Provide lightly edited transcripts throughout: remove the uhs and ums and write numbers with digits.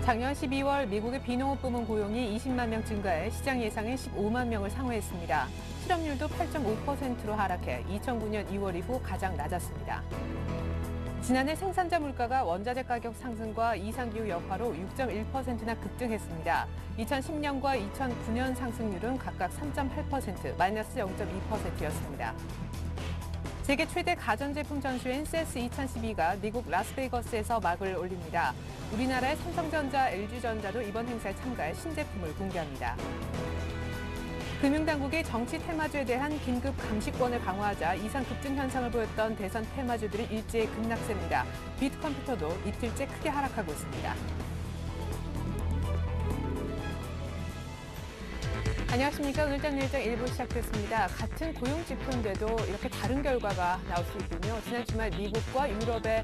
작년 12월 미국의 비농업 부문 고용이 20만 명 증가해 시장 예상인 15만 명을 상회했습니다. 실업률도 8.5%로 하락해 2009년 2월 이후 가장 낮았습니다. 지난해 생산자 물가가 원자재 가격 상승과 이상기후 여파로 6.1%나 급등했습니다. 2010년과 2009년 상승률은 각각 3.8%, 마이너스 0.2%였습니다. 세계 최대 가전제품 전시회인 CES 2012가 미국 라스베이거스에서 막을 올립니다. 우리나라의 삼성전자, LG전자도 이번 행사에 참가해 신제품을 공개합니다. 금융당국이 정치 테마주에 대한 긴급 감시권을 강화하자 이상 급등 현상을 보였던 대선 테마주들이 일제히 급락세입니다. 비트컴퓨터도 이틀째 크게 하락하고 있습니다. 안녕하십니까. 오늘장 일정 1부 시작됐습니다. 같은 고용지표인데도 이렇게 다른 결과가 나올 수 있군요. 지난 주말 미국과 유럽의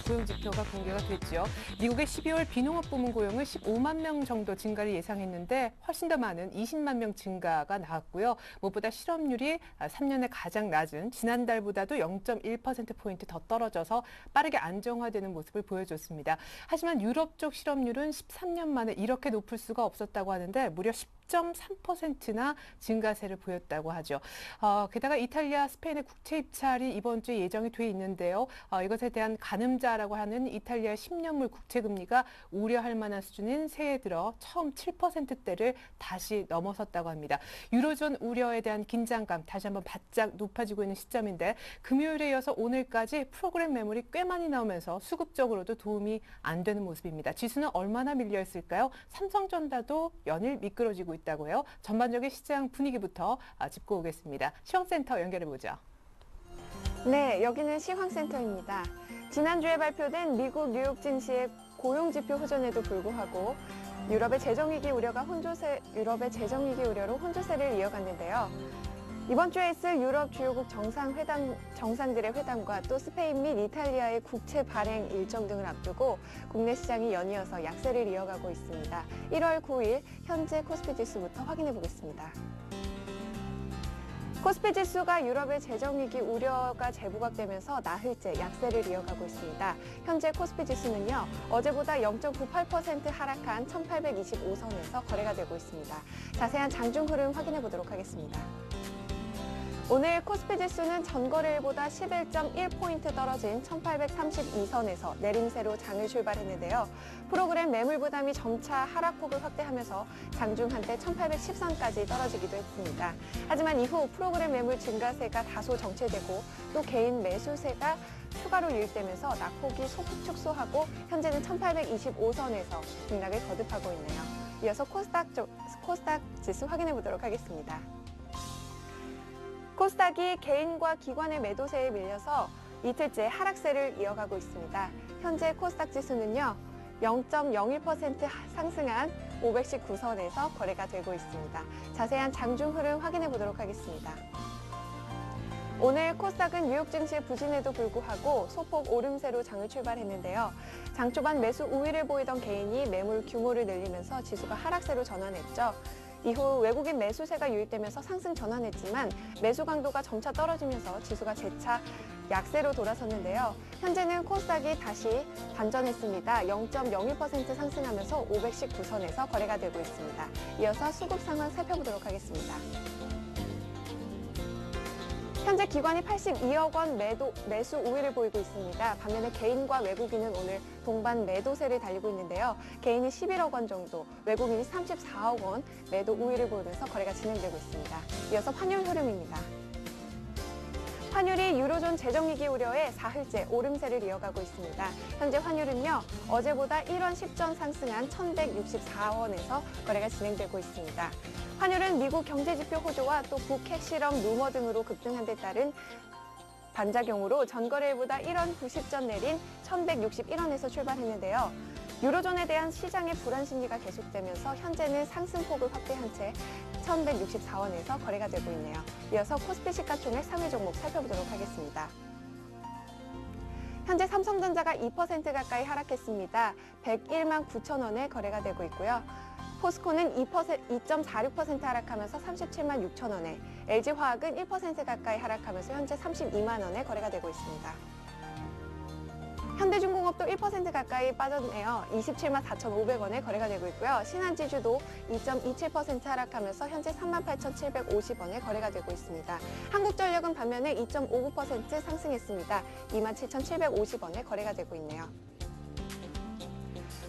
고용지표가 공개가 됐죠. 미국의 12월 비농업 부문 고용은 15만 명 정도 증가를 예상했는데 훨씬 더 많은 20만 명 증가가 나왔고요. 무엇보다 실업률이 3년에 가장 낮은 지난달보다도 0.1%포인트 더 떨어져서 빠르게 안정화되는 모습을 보여줬습니다. 하지만 유럽 쪽 실업률은 13년 만에 이렇게 높을 수가 없었다고 하는데 무려 10.3%나 증가세를 보였다고 하죠. 게다가 이탈리아, 스페인의 국채 입찰이 이번 주에 예정이 돼 있는데요. 이것에 대한 가늠자라고 하는 이탈리아 10년물 국채 금리가 우려할 만한 수준인 새해 들어 처음 7%대를 다시 넘어섰다고 합니다. 유로존 우려에 대한 긴장감 다시 한번 바짝 높아지고 있는 시점인데 금요일에 이어서 오늘까지 프로그램 매물이 꽤 많이 나오면서 수급적으로도 도움이 안 되는 모습입니다. 지수는 얼마나 밀려 있을까요? 삼성전자도 연일 미끄러지고 있다고요. 전반적인 시장 분위기부터 짚고 오겠습니다. 시황센터 연결해보죠. 네, 여기는 시황센터입니다. 지난주에 발표된 미국 뉴욕 증시의 고용지표 호전에도 불구하고 유럽의 재정위기 우려로 혼조세를 이어갔는데요. 이번 주에 있을 유럽 주요국 정상들의 회담과 또 스페인 및 이탈리아의 국채 발행 일정 등을 앞두고 국내 시장이 연이어서 약세를 이어가고 있습니다. 1월 9일 현재 코스피 지수부터 확인해 보겠습니다. 코스피 지수가 유럽의 재정위기 우려가 재부각되면서 나흘째 약세를 이어가고 있습니다. 현재 코스피 지수는요, 어제보다 0.98% 하락한 1825선에서 거래가 되고 있습니다. 자세한 장중 흐름 확인해 보도록 하겠습니다. 오늘 코스피 지수는 전거래일보다 11.1포인트 떨어진 1832선에서 내림세로 장을 출발했는데요. 프로그램 매물 부담이 점차 하락폭을 확대하면서 장중 한때 1810선까지 떨어지기도 했습니다. 하지만 이후 프로그램 매물 증가세가 다소 정체되고 또 개인 매수세가 추가로 유입되면서 낙폭이 소폭 축소하고 현재는 1825선에서 등락을 거듭하고 있네요. 이어서 코스닥 지수 확인해 보도록 하겠습니다. 코스닥이 개인과 기관의 매도세에 밀려서 이틀째 하락세를 이어가고 있습니다. 현재 코스닥 지수는요, 0.01% 상승한 519선에서 거래가 되고 있습니다. 자세한 장중 흐름 확인해 보도록 하겠습니다. 오늘 코스닥은 뉴욕 증시의 부진에도 불구하고 소폭 오름세로 장을 출발했는데요. 장 초반 매수 우위를 보이던 개인이 매물 규모를 늘리면서 지수가 하락세로 전환했죠. 이후 외국인 매수세가 유입되면서 상승 전환했지만 매수 강도가 점차 떨어지면서 지수가 재차 약세로 돌아섰는데요. 현재는 코스닥이 다시 반전했습니다. 0.01% 상승하면서 519선에서 거래가 되고 있습니다. 이어서 수급 상황 살펴보도록 하겠습니다. 현재 기관이 82억 원 매수 우위를 보이고 있습니다. 반면에 개인과 외국인은 오늘 동반 매도세를 달리고 있는데요. 개인이 11억 원 정도, 외국인이 34억 원 매도 우위를 보이면서 거래가 진행되고 있습니다. 이어서 환율 흐름입니다. 환율이 유로존 재정위기 우려에 사흘째 오름세를 이어가고 있습니다. 현재 환율은요, 어제보다 1원 10전 상승한 1,164원에서 거래가 진행되고 있습니다. 환율은 미국 경제지표 호조와 또 북핵 실험 루머 등으로 급등한 데 따른 반작용으로 전거래일보다 1원 90전 내린 1,161원에서 출발했는데요. 유로존에 대한 시장의 불안 심리가 계속되면서 현재는 상승폭을 확대한 채 1,164원에서 거래가 되고 있네요. 이어서 코스피 시가총액 상위 종목 살펴보도록 하겠습니다. 현재 삼성전자가 2% 가까이 하락했습니다. 101만 9천 원에 거래가 되고 있고요. 포스코는 2.46% 하락하면서 37만 6천 원에, LG화학은 1% 가까이 하락하면서 현재 32만 원에 거래가 되고 있습니다. 현대중공업도 1% 가까이 빠졌네요. 27만 4,500원에 거래가 되고 있고요. 신한지주도 2.27% 하락하면서 현재 38,750원에 거래가 되고 있습니다. 한국전력은 반면에 2.59% 상승했습니다. 27,750원에 거래가 되고 있네요.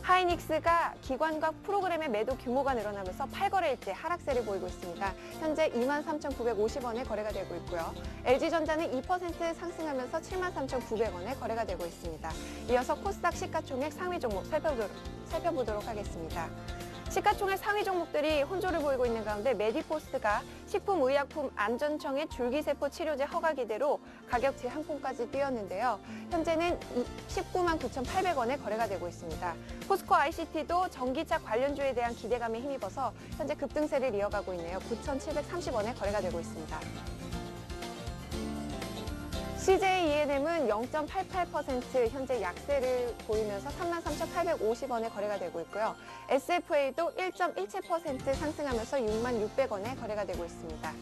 하이닉스가 기관과 프로그램의 매도 규모가 늘어나면서 8거래일째 하락세를 보이고 있습니다. 현재 23,950원에 거래가 되고 있고요. LG전자는 2% 상승하면서 73,900원에 거래가 되고 있습니다. 이어서 코스닥 시가총액 상위 종목 살펴보도록 하겠습니다. 시가총액 상위 종목들이 혼조를 보이고 있는 가운데 메디포스트가 식품의약품안전청의 줄기세포 치료제 허가 기대로 가격 제한권까지 뛰었는데요. 현재는 19만 9,800원에 거래가 되고 있습니다. 포스코 ICT도 전기차 관련주에 대한 기대감에 힘입어서 현재 급등세를 이어가고 있네요. 9,730원에 거래가 되고 있습니다. CJ ENM은 0.88% 현재 약세를 보이면서 33,850원에 거래가 되고 있고요. SFA도 1.17% 상승하면서 66,600원에 거래가 되고 있습니다.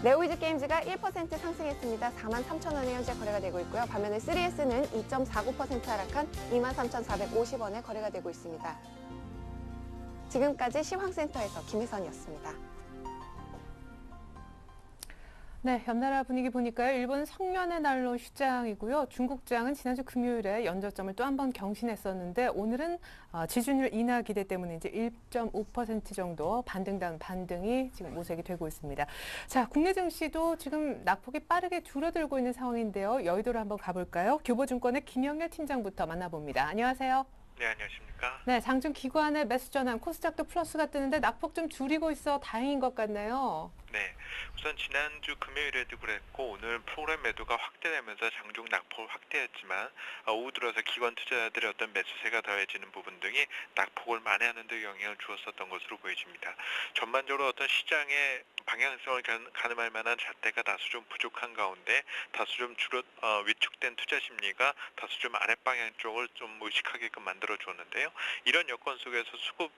네오이즈 게임즈가 1% 상승했습니다. 43,000원에 현재 거래가 되고 있고요. 반면에 3S는 2.49% 하락한 23,450원에 거래가 되고 있습니다. 지금까지 시황센터에서 김혜선이었습니다. 네, 옆나라 분위기 보니까요. 일본 성년의 날로 휴장이고요. 중국장은 지난주 금요일에 연저점을 또 한 번 경신했었는데 오늘은 지준율 인하 기대 때문에 이제 1.5% 정도 반등다운 반등이 지금 모색이 되고 있습니다. 자, 국내 증시도 지금 낙폭이 빠르게 줄어들고 있는 상황인데요. 여의도로 한번 가볼까요? 교보증권의 김영렬 팀장부터 만나봅니다. 안녕하세요. 네, 안녕하십니까. 네, 장중 기관의 매수 전환, 코스닥도 플러스가 뜨는데 낙폭 좀 줄이고 있어 다행인 것 같네요. 네, 우선 지난주 금요일에도 그랬고 오늘 프로그램 매도가 확대되면서 장중 낙폭을 확대했지만 오후 들어서 기관 투자자들의 어떤 매수세가 더해지는 부분 등이 낙폭을 만회하는 데 영향을 주었었던 것으로 보여집니다. 전반적으로 어떤 시장의 방향성을 가늠할 만한 잣대가 다소 좀 부족한 가운데 다소 좀 위축된 투자 심리가 다소 좀 아랫방향 쪽을 좀 의식하게끔 만들어 주었는데요. 이런 여건 속에서 수급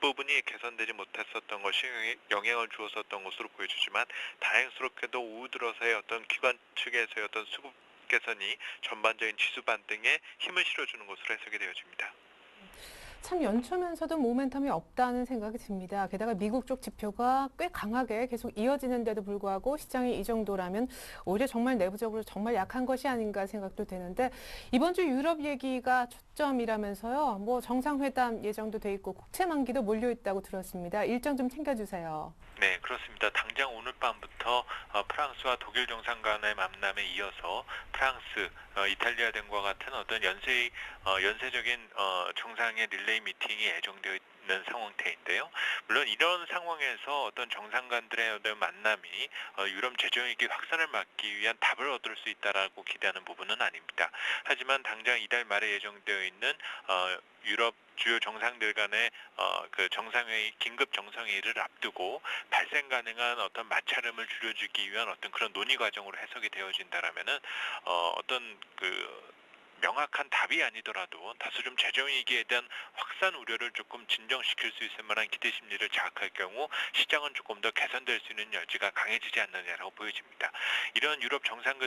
부분이 개선되지 못했었던 것이 영향을 주었었던 것으로 보여주지만 다행스럽게도 오후 들어서의 어떤 기관 측에서의 어떤 수급 개선이 전반적인 지수 반등에 힘을 실어주는 것으로 해석이 되어집니다. 참 연초면서도 모멘텀이 없다는 생각이 듭니다. 게다가 미국 쪽 지표가 꽤 강하게 계속 이어지는데도 불구하고 시장이 이 정도라면 오히려 정말 내부적으로 정말 약한 것이 아닌가 생각도 되는데 이번 주 유럽 얘기가 초점이라면서요. 뭐 정상회담 예정도 돼 있고 국채 만기도 몰려 있다고 들었습니다. 일정 좀 챙겨주세요. 네, 그렇습니다. 당장 오늘 밤부터 프랑스와 독일 정상 간의 만남에 이어서 프랑스, 이탈리아 등과 같은 어떤 연쇄적인 정상의 릴레이 미팅이 예정되어 있는 상황인데요. 물론 이런 상황에서 어떤 정상 간들의 어떤 만남이 유럽 재정위기 확산을 막기 위한 답을 얻을 수 있다라고 기대하는 부분은 아닙니다. 하지만 당장 이달 말에 예정되어 있는 유럽 주요 정상들 간의 그 정상회의, 긴급 정상회의를 앞두고 발생 가능한 어떤 마찰음을 줄여주기 위한 어떤 그런 논의 과정으로 해석이 되어진다라면은 어떤 그 명확한 답이 아니더라도 다소 좀 재정위기에 대한 확산 우려를 조금 진정시킬 수 있을 만한 기대 심리를 자극할 경우 시장은 조금 더 개선될 수 있는 여지가 강해지지 않느냐라고 보여집니다. 이런 유럽 정상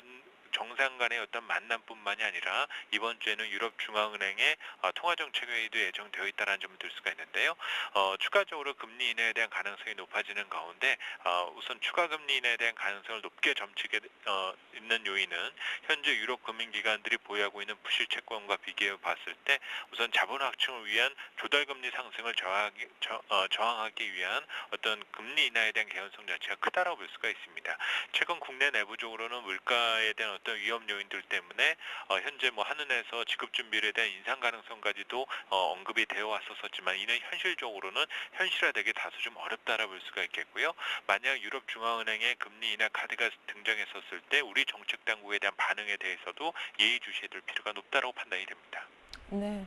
간의 어떤 만남뿐만이 아니라 이번 주에는 유럽 중앙은행의 통화정책회의도 예정되어 있다는 점을 들 수가 있는데요. 추가적으로 금리 인하에 대한 가능성이 높아지는 가운데 우선 추가 금리 인하에 대한 가능성을 높게 점치게 있는 요인은 현재 유럽 금융기관들이 보유하고 있는 부실 채권과 비교해 봤을 때 우선 자본 확충을 위한 조달금리 상승을 저항하기 위한 어떤 금리 인하에 대한 개연성 자체가 크다라고 볼 수가 있습니다. 최근 국내 내부적으로는 물가에 대한 어떤 위험 요인들 때문에 현재 뭐 한은에서 지급 준비에 대한 인상 가능성까지도 언급이 되어 왔었지만 이는 현실적으로는 현실화되기 다소 좀 어렵다라 볼 수가 있겠고요. 만약 유럽 중앙은행의 금리 인하 카드가 등장했었을 때 우리 정책 당국에 대한 반응에 대해서도 예의주시해야 될 필요가 높다라고 판단이 됩니다. 네.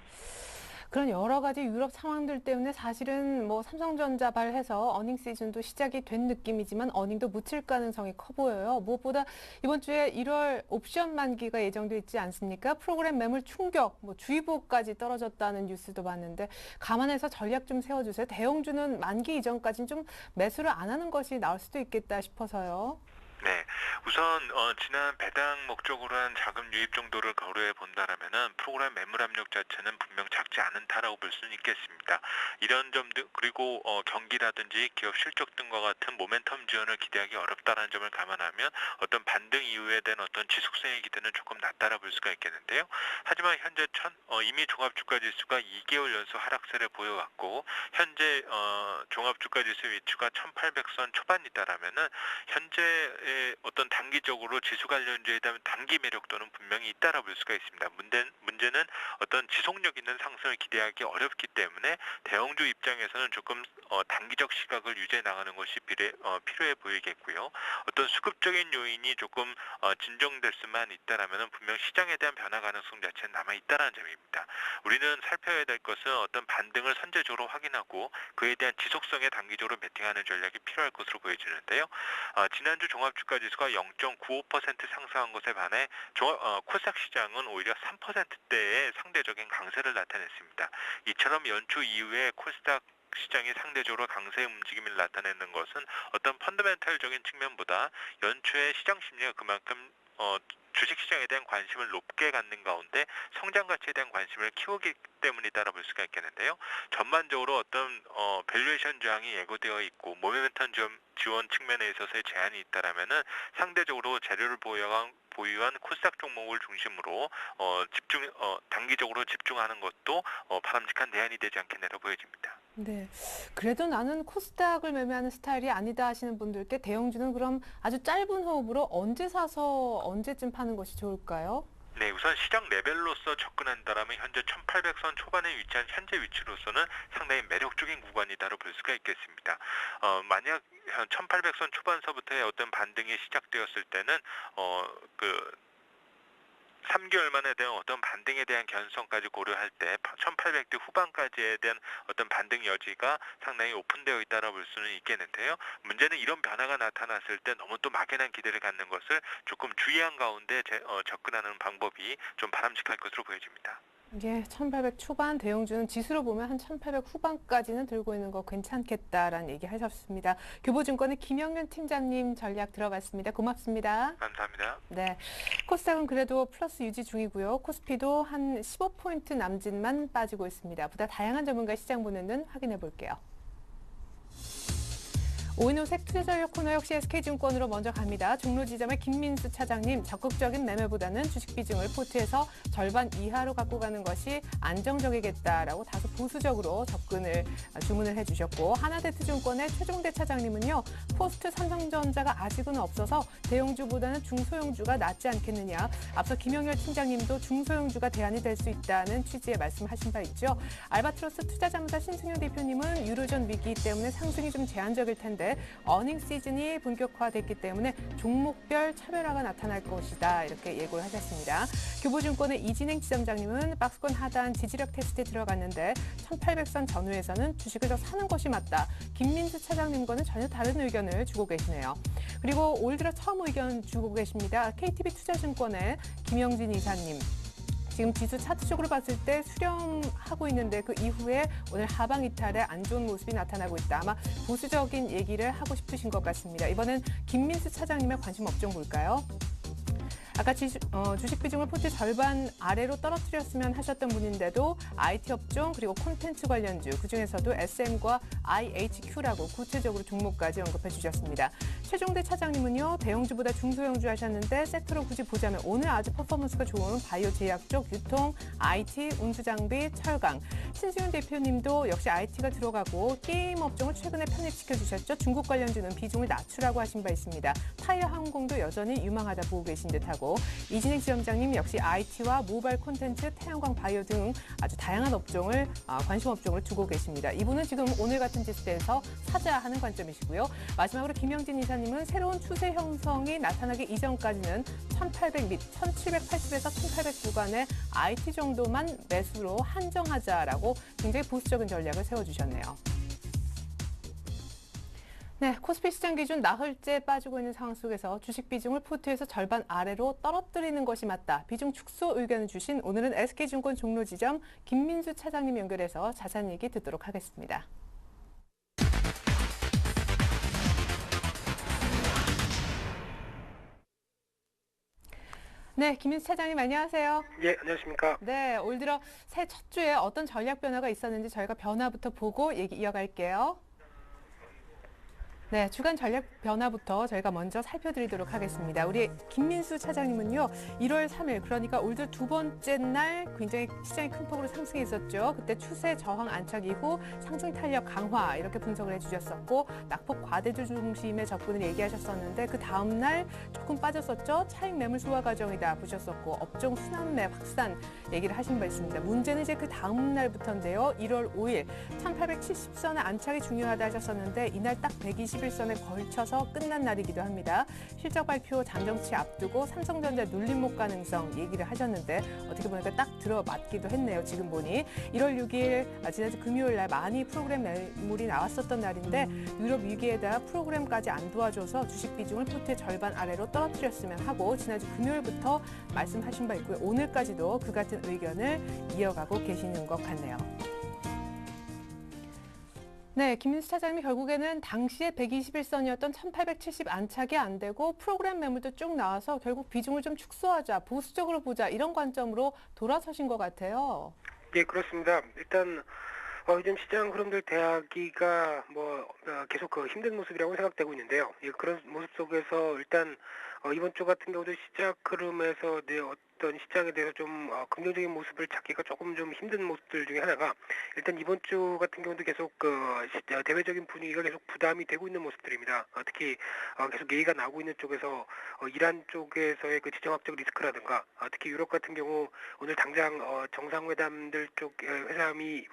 그런 여러 가지 유럽 상황들 때문에 사실은 뭐 삼성전자 발해서 어닝 시즌도 시작이 된 느낌이지만 어닝도 묻힐 가능성이 커 보여요. 무엇보다 이번 주에 1월 옵션 만기가 예정돼 있지 않습니까? 프로그램 매물 충격, 뭐 주의보까지 떨어졌다는 뉴스도 봤는데 감안해서 전략 좀 세워주세요. 대형주는 만기 이전까지는 좀 매수를 안 하는 것이 나을 수도 있겠다 싶어서요. 네, 우선 지난 배당 목적으로 한 자금 유입 정도를 고려해 본다라면은 프로그램 매물 압력 자체는 분명 작지 않다라고 볼 수는 있겠습니다. 이런 점들 그리고 경기라든지 기업 실적 등과 같은 모멘텀 지원을 기대하기 어렵다는 점을 감안하면 어떤 반등 이후에 대한 어떤 지속성의 기대는 조금 낮다라 볼 수가 있겠는데요. 하지만 현재 이미 종합주가지수가 2개월 연속 하락세를 보여왔고 현재 종합주가지수 위치가 1800선 초반이다라면은 현재의 어떤 단기적으로 지수 관련주에 대한 단기 매력도는 분명히 있다라 볼 수가 있습니다. 문제는 어떤 지속력 있는 상승을 기대하기 어렵기 때문에 대형주 입장에서는 조금 단기적 시각을 유지해 나가는 것이 필요해 보이겠고요. 어떤 수급적인 요인이 조금 진정될 수만 있다라면 분명 시장에 대한 변화 가능성 자체는 남아 있다라는 점입니다. 우리는 살펴야 될 것은 어떤 반등을 선제적으로 확인하고 그에 대한 지속성에 단기적으로 베팅하는 전략이 필요할 것으로 보여지는데요. 지난주 종합주가지수가 0.95% 상승한 것에 반해 코스닥 시장은 오히려 3%대의 상대적인 강세를 나타냈습니다. 이처럼 연초 이후에 코스닥 시장이 상대적으로 강세의 움직임을 나타내는 것은 어떤 펀더멘탈적인 측면보다 연초에 시장 심리가 그만큼 주식시장에 대한 관심을 높게 갖는 가운데 성장 가치에 대한 관심을 키우기 때문이다라 볼 수가 있겠는데요. 전반적으로 어떤 밸류에이션 저항이 예고되어 있고 모멘텀 지원 측면에 있어서의 제한이 있다라면은 상대적으로 재료를 보유한 코스닥 종목을 중심으로 단기적으로 집중하는 것도 바람직한 대안이 되지 않겠느냐 보여집니다. 네. 그래도 나는 코스닥을 매매하는 스타일이 아니다 하시는 분들께 대형주는 그럼 아주 짧은 호흡으로 언제 사서 언제쯤 파는 것이 좋을까요? 네, 우선 시장 레벨로서 접근한다라면 현재 1800선 초반에 위치한 현재 위치로서는 상당히 매력적인 구간이다로 볼 수가 있겠습니다. 만약 1800선 초반서부터의 어떤 반등이 시작되었을 때는 3개월 만에 대한 어떤 반등에 대한 견성까지 고려할 때 1800대 후반까지에 대한 어떤 반등 여지가 상당히 오픈되어 있다고 볼 수는 있겠는데요. 문제는 이런 변화가 나타났을 때 너무 또 막연한 기대를 갖는 것을 조금 주의한 가운데 접근하는 방법이 좀 바람직할 것으로 보여집니다. 예, 1800 초반 대형주는 지수로 보면 한 1800 후반까지는 들고 있는 거 괜찮겠다라는 얘기 하셨습니다. 교보증권의 김영윤 팀장님 전략 들어봤습니다. 고맙습니다. 감사합니다. 네, 코스닥은 그래도 플러스 유지 중이고요. 코스피도 한 15포인트 남짓만 빠지고 있습니다. 보다 다양한 전문가 시장 보는 눈 확인해 볼게요. 오인호 색투자전략 코너 역시 SK증권으로 먼저 갑니다. 종로지점의 김민수 차장님, 적극적인 매매보다는 주식 비중을 포트에서 절반 이하로 갖고 가는 것이 안정적이겠다라고 다소 보수적으로 주문을 해주셨고, 하나대투증권의 최종대 차장님은요, 포스트 삼성전자가 아직은 없어서 대형주보다는 중소형주가 낫지 않겠느냐. 앞서 김영렬 팀장님도 중소형주가 대안이 될 수 있다는 취지의 말씀하신 바 있죠. 알바트로스 투자자문사 신승윤 대표님은 유로존 위기 때문에 상승이 좀 제한적일 텐데 어닝 시즌이 본격화됐기 때문에 종목별 차별화가 나타날 것이다 이렇게 예고를 하셨습니다. 교보증권의 이진행 지점장님은 박스권 하단 지지력 테스트에 들어갔는데 1800선 전후에서는 주식을 더 사는 것이 맞다. 김민수 차장님과는 전혀 다른 의견을 주고 계시네요. 그리고 올 들어 처음 의견 주고 계십니다. KTB 투자증권의 김영진 이사님. 지금 지수 차트적으로 봤을 때 수렴하고 있는데 그 이후에 오늘 하방 이탈에 안 좋은 모습이 나타나고 있다. 아마 보수적인 얘기를 하고 싶으신 것 같습니다. 이번엔 김민수 차장님의 관심 업종 볼까요? 아까 주식 비중을 포트 절반 아래로 떨어뜨렸으면 하셨던 분인데도 IT 업종 그리고 콘텐츠 관련주 그중에서도 SM과 IHQ라고 구체적으로 종목까지 언급해 주셨습니다. 최종대 차장님은요. 대형주보다 중소형주 하셨는데 섹터로 굳이 보자면 오늘 아주 퍼포먼스가 좋은 바이오 제약 쪽 유통, IT, 운수장비, 철강. 신승윤 대표님도 역시 IT가 들어가고 게임 업종을 최근에 편입시켜 주셨죠. 중국 관련주는 비중을 낮추라고 하신 바 있습니다. 타이어 항공도 여전히 유망하다 보고 계신 듯하고 이진행 지점장님 역시 IT와 모바일 콘텐츠, 태양광 바이오 등 아주 다양한 업종을 관심 업종을 두고 계십니다. 이분은 지금 오늘 같은 지수대에서 사자 하는 관점이시고요. 마지막으로 김영진 이사님은 새로운 추세 형성이 나타나기 이전까지는 1800 및 1780에서 1800 구간의 IT 정도만 매수로 한정하자라고 굉장히 보수적인 전략을 세워주셨네요. 네, 코스피 시장 기준 나흘째 빠지고 있는 상황 속에서 주식 비중을 포트에서 절반 아래로 떨어뜨리는 것이 맞다. 비중 축소 의견을 주신 오늘은 SK증권 종로지점 김민수 차장님 연결해서 자세한 얘기 듣도록 하겠습니다. 네, 김민수 차장님 안녕하세요. 예, 안녕하십니까. 네, 올 들어 새해 첫 주에 어떤 전략 변화가 있었는지 저희가 변화부터 보고 얘기 이어갈게요. 네, 주간 전략 변화부터 저희가 먼저 살펴드리도록 하겠습니다. 우리 김민수 차장님은요, 1월 3일, 그러니까 올 들어 두 번째 날 굉장히 시장이 큰 폭으로 상승했었죠. 그때 추세 저항 안착 이후 상승 탄력 강화 이렇게 분석을 해주셨었고, 낙폭 과대주 중심의 접근을 얘기하셨었는데 그 다음 날 조금 빠졌었죠. 차익 매물 소화 과정이다 보셨었고, 업종 순환매 확산 얘기를 하신 바 있습니다. 문제는 이제 그 다음 날부터인데요. 1월 5일 1870선의 안착이 중요하다 하셨었는데 이날 딱 121선에 걸쳐서 끝난 날이기도 합니다. 실적 발표 잠정치 앞두고 삼성전자 눌림목 가능성 얘기를 하셨는데 어떻게 보니까 딱 들어맞기도 했네요. 지금 보니 1월 6일 지난주 금요일 날 많이 프로그램 매물이 나왔었던 날인데 유럽 위기에다 프로그램까지 안 도와줘서 주식 비중을 포트의 절반 아래로 떨어뜨렸으면 하고 지난주 금요일부터 말씀하신 바 있고요. 오늘까지도 그 같은 의견을 이어가고 계시는 것 같네요. 네, 김민수 차장님이 결국에는 당시에 121선이었던 1870 안착이 안 되고 프로그램 매물도 쭉 나와서 결국 비중을 좀 축소하자, 보수적으로 보자 이런 관점으로 돌아서신 것 같아요. 예, 그렇습니다. 일단 요즘 시장 흐름들 대하기가 계속 힘든 모습이라고 생각되고 있는데요. 예, 그런 모습 속에서 일단 이번 주 같은 경우도 시작 흐름에서 어떤 시장에 대해서 좀 긍정적인 모습을 찾기가 조금 좀 힘든 모습들 중에 하나가 일단 이번 주 같은 경우도 계속 대외적인 분위기가 계속 부담이 되고 있는 모습들입니다. 특히 계속 얘기가 나오고 있는 쪽에서 이란 쪽에서의 그 지정학적 리스크라든가 특히 유럽 같은 경우 오늘 당장 정상회담들 쪽 회담이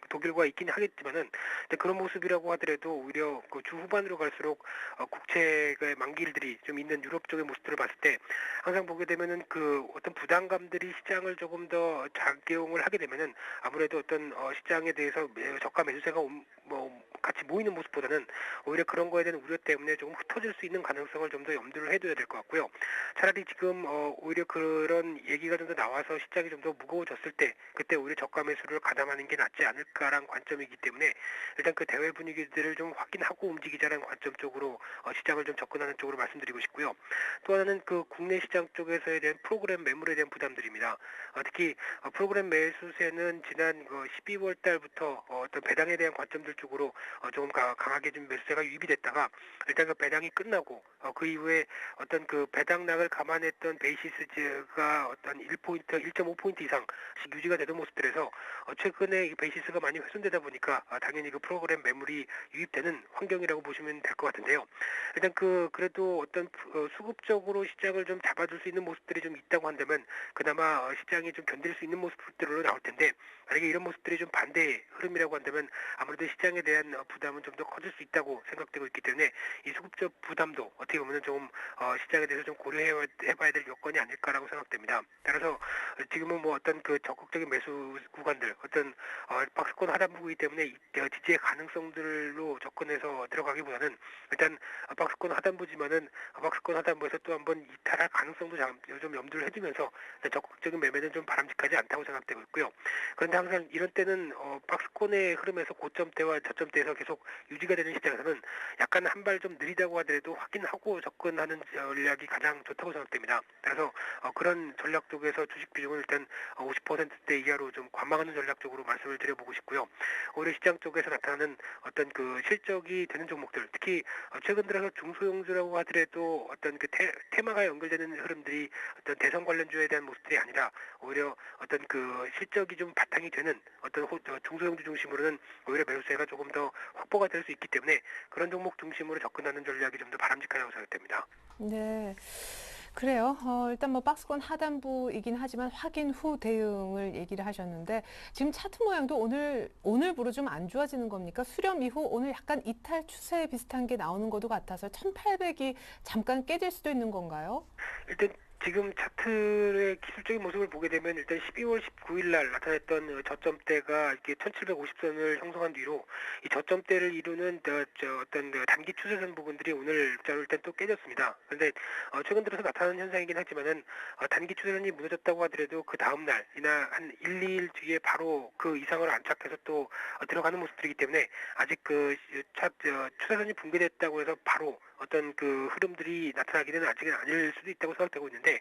독일과 있긴 하겠지만은 그런 모습이라고 하더라도 오히려 그 주 후반으로 갈수록 국채의 만기일들이 좀 있는 유럽 쪽의 모습들을 봤을 때 항상 보게 되면은 그 어떤 부담감들이 시장을 조금 더 작용을 하게 되면은 아무래도 어떤 시장에 대해서 저가 매수세가 같이 모이는 모습보다는 오히려 그런 거에 대한 우려 때문에 조금 흩어질 수 있는 가능성을 좀 더 염두를 해둬야 될 것 같고요. 차라리 지금 오히려 그런 얘기가 좀 더 나와서 시장이 좀 더 무거워졌을 때 그때 오히려 저가 매수를 가담하는 게 낫지 않을까라는 관점이기 때문에 일단 그 대외 분위기들을 좀 확인하고 움직이자라는 관점 쪽으로 시장을 좀 접근하는 쪽으로 말씀드리고 싶고요. 또 하나는 그 국내 시장 쪽에서에 대한 프로그램 매물에 대한 부담들입니다. 특히 프로그램 매수세는 지난 12월 달부터 어떤 배당에 대한 관점들 쪽으로 조금 강하게 좀 매수세가 유입이 됐다가 일단 그 배당이 끝나고 그 이후에 어떤 그 배당락을 감안했던 베이시스가 어떤 1포인트, 1.5포인트 이상씩 유지가 되던 모습들에서 최근에 이 베이시스가 많이 훼손되다 보니까 당연히 그 프로그램 매물이 유입되는 환경이라고 보시면 될 것 같은데요. 일단 그래도 어떤 수급적으로 시장을 좀 잡아줄 수 있는 모습들이 좀 있다고 한다면 그나마 시장이 좀 견딜 수 있는 모습들로 나올 텐데 만약에 이런 모습들이 좀 반대의 흐름이라고 한다면 아무래도 시장에 대한 부담은 좀 더 커질 수 있다고 생각되고 있기 때문에 이 수급적 부담도 어떻게 보면 좀 시장에 대해서 좀 고려해봐야 될 여건이 아닐까라고 생각됩니다. 따라서 지금은 어떤 그 적극적인 매수 구간들 어떤 박스권 하단부이기 때문에 지지의 가능성들로 접근해서 들어가기보다는 일단 박스권 하단부지만은 박스권 하단부에서 또 한번 이탈할 가능성도 좀 염두를 해두면서 적극적인 매매는 좀 바람직하지 않다고 생각되고 있고요. 그런데 항상 이런 때는 박스권의 흐름에서 고점대와 저점대에서 계속 유지가 되는 시장에서는 약간 한 발 좀 느리다고 하더라도 확인하고 접근하는 전략이 가장 좋다고 생각됩니다. 그래서 그런 전략 쪽에서 주식 비중을 일단 50%대 이하로 좀 관망하는 전략 쪽으로 말씀을 드려보고 싶고요. 오히려 시장 쪽에서 나타나는 어떤 그 실적이 되는 종목들, 특히 최근 들어서 중소형주라고 하더라도 어떤 그 테마가 연결되는 흐름들이 어떤 대선 관련주에 대한 모습들이 아니라 오히려 어떤 그 실적이 좀 바탕이 되는 어떤 중소형주 중심으로는 오히려 매수세가 조금 더 확보가 될 수 있기 때문에 그런 종목 중심으로 접근하는 전략이 좀 더 바람직하다고 생각됩니다. 네. 그래요. 일단 박스권 하단부이긴 하지만 확인 후 대응을 얘기를 하셨는데 지금 차트 모양도 오늘부로 좀 안 좋아지는 겁니까? 수렴 이후 오늘 약간 이탈 추세 비슷한 게 나오는 것도 같아서 1800이 잠깐 깨질 수도 있는 건가요? 일단 지금 차트의 기술적인 모습을 보게 되면 일단 12월 19일 날 나타냈던 저점대가 이렇게 1750선을 형성한 뒤로 이 저점대를 이루는 어떤 단기 추세선 부분들이 오늘자로 일단 또 깨졌습니다. 그런데 최근 들어서 나타나는 현상이긴 하지만은 단기 추세선이 무너졌다고 하더라도 그 다음 날이나 한 1, 2일 뒤에 바로 그 이상을 안착해서 또 들어가는 모습들이기 때문에 아직 추세선이 붕괴됐다고 해서 바로 어떤 그 흐름들이 나타나기는 아직은 아닐 수도 있다고 생각되고 있는데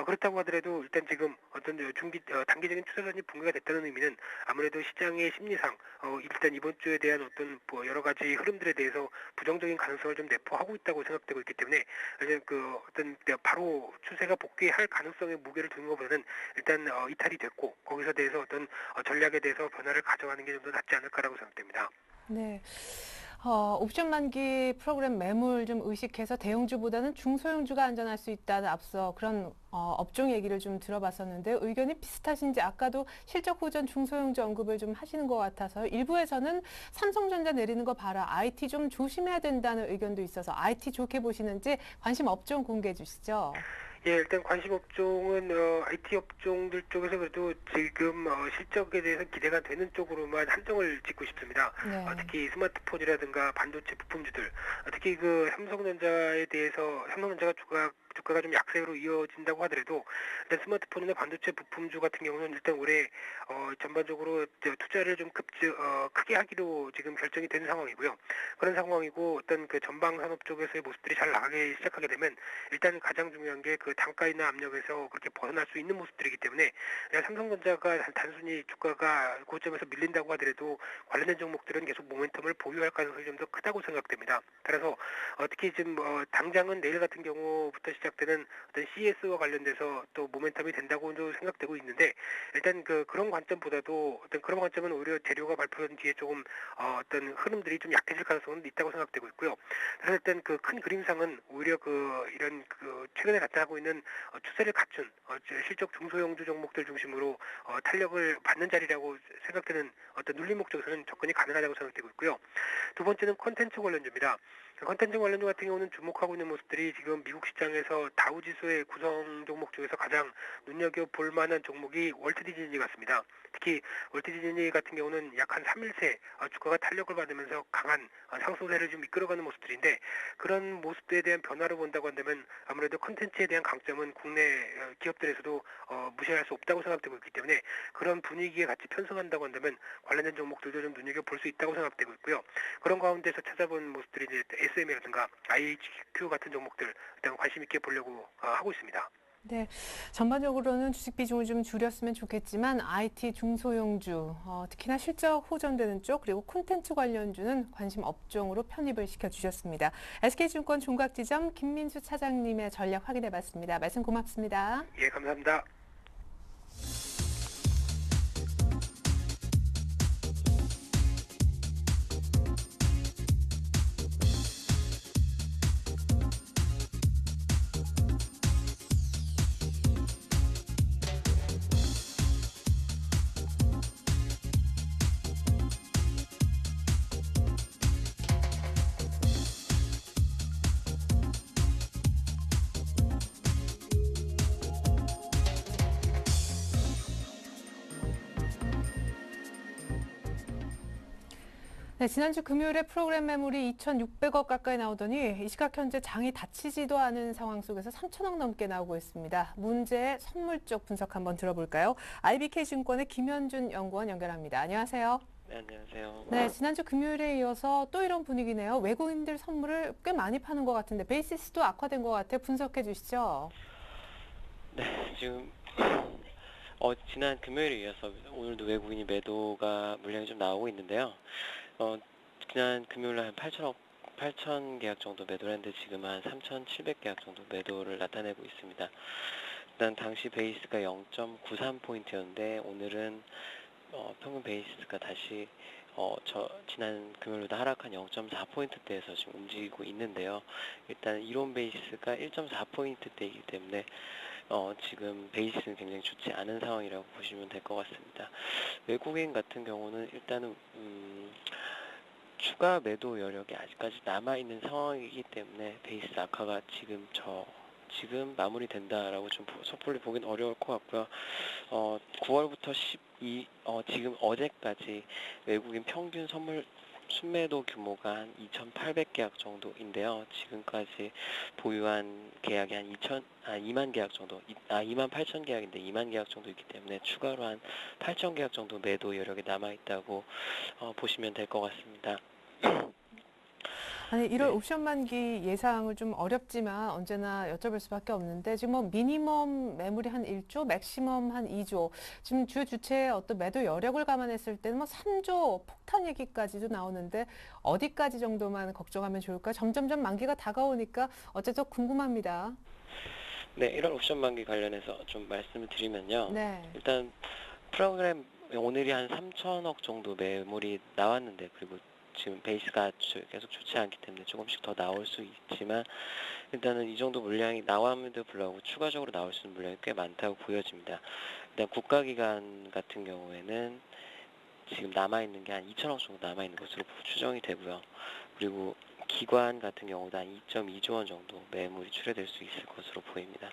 그렇다고 하더라도 일단 지금 어떤 단기적인 추세선이 붕괴가 됐다는 의미는 아무래도 시장의 심리상 일단 이번 주에 대한 어떤 뭐 여러 가지 흐름들에 대해서 부정적인 가능성을 좀 내포하고 있다고 생각되고 있기 때문에 이제 그 어떤 바로 추세가 복귀할 가능성의 무게를 두는 것보다는 일단 이탈이 됐고 거기서 대해서 어떤 전략에 대해서 변화를 가져가는 게 좀 더 낫지 않을까라고 생각됩니다. 네. 옵션 만기 프로그램 매물 좀 의식해서 대형주보다는 중소형주가 안전할 수 있다는 앞서 그런 업종 얘기를 좀 들어봤었는데 의견이 비슷하신지 아까도 실적 호전 중소형주 언급을 좀 하시는 것 같아서 일부에서는 삼성전자 내리는 거 봐라. IT 좀 조심해야 된다는 의견도 있어서 IT 좋게 보시는지 관심 업종 공개해 주시죠. 예, 일단 관심 업종은 IT 업종들 쪽에서 그래도 지금 실적에 대해서 기대가 되는 쪽으로만 한정을 짓고 싶습니다. 네. 특히 스마트폰이라든가 반도체 부품주들, 특히 그 삼성전자에 대해서 삼성전자가 주가가 좀 약세로 이어진다고 하더라도 일단 스마트폰이나 반도체 부품주 같은 경우는 일단 올해 전반적으로 투자를 좀 크게 하기로 지금 결정이 된 상황이고요. 그런 상황이고 어떤 그 전방 산업 쪽에서의 모습들이 잘 나가기 시작하게 되면 일단 가장 중요한 게 그 단가 인하 압력에서 그렇게 벗어날 수 있는 모습들이기 때문에 그냥 삼성전자가 단순히 주가가 고점에서 밀린다고 하더라도 관련된 종목들은 계속 모멘텀을 보유할 가능성이 좀 더 크다고 생각됩니다. 따라서 특히 지금 당장은 내일 같은 경우부터 시작되는 어떤 CS와 관련돼서 또 모멘텀이 된다고도 생각되고 있는데 일단 그런 관점보다도 어떤 그런 관점은 오히려 재료가 발표된 뒤에 조금 어떤 흐름들이 좀 약해질 가능성은 있다고 생각되고 있고요. 그래서 일단 그 큰 그림상은 오히려 이런 최근에 나타나고 있는 추세를 갖춘 실적 중소형주 종목들 중심으로 탄력을 받는 자리라고 생각되는 어떤 눌림 목적에서는 접근이 가능하다고 생각되고 있고요. 두 번째는 콘텐츠 관련주입니다. 콘텐츠 관련주 같은 경우는 주목하고 있는 모습들이 지금 미국 시장에서 다우지수의 구성 종목 중에서 가장 눈여겨볼 만한 종목이 월트 디즈니 같습니다. 특히 월트 디즈니 같은 경우는 약 한 3일 새 주가가 탄력을 받으면서 강한 상승세를 좀 이끌어가는 모습들인데 그런 모습들에 대한 변화를 본다고 한다면 아무래도 콘텐츠에 대한 강점은 국내 기업들에서도 무시할 수 없다고 생각되고 있기 때문에 그런 분위기에 같이 편승한다고 한다면 관련된 종목들도 좀 눈여겨볼 수 있다고 생각되고 있고요. 그런 가운데서 찾아본 모습들이 이제 SM이라든가 IHQ 같은 종목들 일단 관심 있게 보려고 하고 있습니다. 네, 전반적으로는 주식 비중을 좀 줄였으면 좋겠지만 IT 중소형주, 특히나 실적 호전되는 쪽 그리고 콘텐츠 관련주는 관심 업종으로 편입을 시켜주셨습니다. SK증권 종각지점 김민수 차장님의 전략 확인해봤습니다. 말씀 고맙습니다. 예, 감사합니다. 네, 지난주 금요일에 프로그램 매물이 2,600억 가까이 나오더니 이 시각 현재 장이 닫히지도 않은 상황 속에서 3,000억 넘게 나오고 있습니다. 문제의 선물 쪽 분석 한번 들어볼까요? IBK증권의 김현준 연구원 연결합니다. 안녕하세요. 네, 안녕하세요. 네, 지난주 금요일에 이어서 또 이런 분위기네요. 외국인들 선물을 꽤 많이 파는 것 같은데 베이시스도 악화된 것 같아요. 분석해 주시죠. 네, 지금 지난 금요일에 이어서 오늘도 외국인이 매도가 물량이 좀 나오고 있는데요. 지난 금요일에 한 8천 계약 정도 매도를 했는데 지금 한 3,700계약 정도 매도를 나타내고 있습니다. 일단 당시 베이스가 0.93포인트였는데 오늘은 평균 베이스가 다시 지난 금요일보다 하락한 0.4포인트대에서 지금 움직이고 있는데요. 일단 이론 베이스가 1.4포인트대이기 때문에 지금 베이스는 굉장히 좋지 않은 상황이라고 보시면 될 것 같습니다. 외국인 같은 경우는 일단은 추가 매도 여력이 아직까지 남아있는 상황이기 때문에 베이스 악화가 지금 마무리된다라고 좀 섣불리 보긴 어려울 것 같고요. 9월부터 지금 어제까지 외국인 평균 선물 순매도 규모가 한 2,800계약 정도인데요. 지금까지 보유한 계약이 한 2만 계약 정도, 2만 8천 계약인데 2만 계약 정도 있기 때문에 추가로 한 8천 계약 정도 매도 여력이 남아있다고 보시면 될 것 같습니다. 아니, 1월 옵션 만기 예상을 좀 어렵지만 언제나 여쭤볼 수밖에 없는데 지금 뭐 미니멈 매물이 한 1조, 맥시멈 한 2조. 지금 주 주체의 어떤 매도 여력을 감안했을 때는 뭐 3조 폭탄 얘기까지도 나오는데 어디까지 정도만 걱정하면 좋을까? 점점점 만기가 다가오니까 어쨌든 궁금합니다. 네, 1월 옵션 만기 관련해서 좀 말씀을 드리면요. 네. 일단 프로그램 오늘이 한 3천억 정도 매물이 나왔는데, 그리고 지금 베이스가 계속 좋지 않기 때문에 조금씩 더 나올 수 있지만, 일단은 이 정도 물량이 나왔음에도 불구하고 추가적으로 나올 수 있는 물량이 꽤 많다고 보여집니다. 일단 국가기관 같은 경우에는 지금 남아있는 게 한 2천억 정도 남아있는 것으로 추정이 되고요. 그리고 기관 같은 경우도 한 2.2조 원 정도 매물이 출회될 수 있을 것으로 보입니다.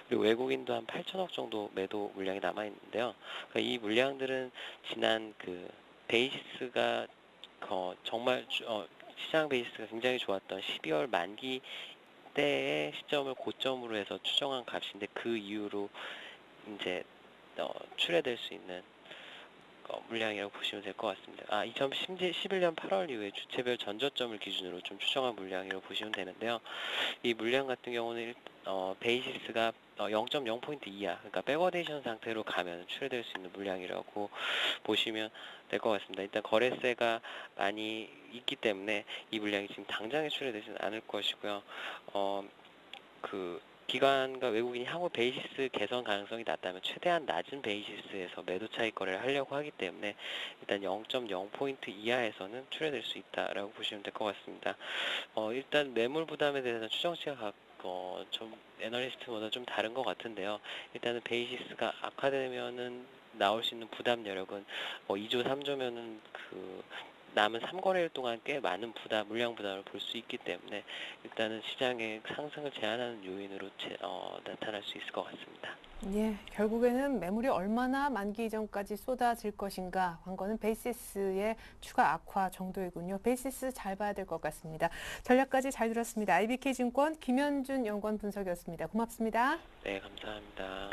그리고 외국인도 한 8천억 정도 매도 물량이 남아있는데요. 그러니까 이 물량들은 지난 베이시스가 정말 시장 베이스가 굉장히 좋았던 12월 만기 때의 시점을 고점으로 해서 추정한 값인데, 그 이후로 이제 출회될 수 있는 물량이라고 보시면 될 것 같습니다. 2011년 8월 이후에 주체별 전저점을 기준으로 좀 추정한 물량이라고 보시면 되는데요. 이 물량 같은 경우는 베이시스가 0.0포인트 이하, 그러니까 백워데이션 상태로 가면 출회될 수 있는 물량이라고 보시면 될 것 같습니다. 일단 거래세가 많이 있기 때문에 이 물량이 지금 당장에 출회되지는 않을 것이고요. 기관과 외국인이 향후 베이시스 개선 가능성이 낮다면 최대한 낮은 베이시스에서 매도 차익 거래를 하려고 하기 때문에 일단 0.0포인트 이하에서는 출회될 수 있다라고 보시면 될 것 같습니다. 일단 매물 부담에 대해서 추정치가 좀 애널리스트보다 좀 다른 것 같은데요. 일단은 베이시스가 악화되면은 나올 수 있는 부담 여력은 2조, 3조면은 남은 3거래일 동안 꽤 많은 물량 부담을 볼 수 있기 때문에 일단은 시장의 상승을 제한하는 요인으로 나타날 수 있을 것 같습니다. 예, 결국에는 매물이 얼마나 만기 이전까지 쏟아질 것인가, 관건은 베이시스의 추가 악화 정도이군요. 베이시스 잘 봐야 될 것 같습니다. 전략까지 잘 들었습니다. IBK증권 김현준 연구원 분석이었습니다. 고맙습니다. 네, 감사합니다.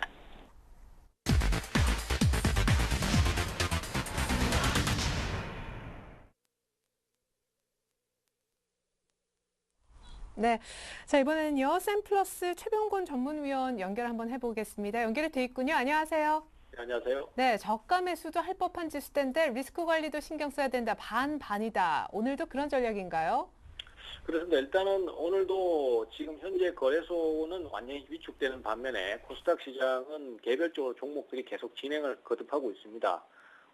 네, 자 이번에는요 샘플러스 최병곤 전문위원 연결 한번 해보겠습니다. 연결이 돼 있군요. 안녕하세요. 네, 안녕하세요. 네, 저가 매수도 할 법한 지수대인데 리스크 관리도 신경 써야 된다. 반반이다. 오늘도 그런 전략인가요? 그렇습니다. 일단은 오늘도 지금 현재 거래소는 완전히 위축되는 반면에 코스닥 시장은 개별적으로 종목들이 계속 진행을 거듭하고 있습니다.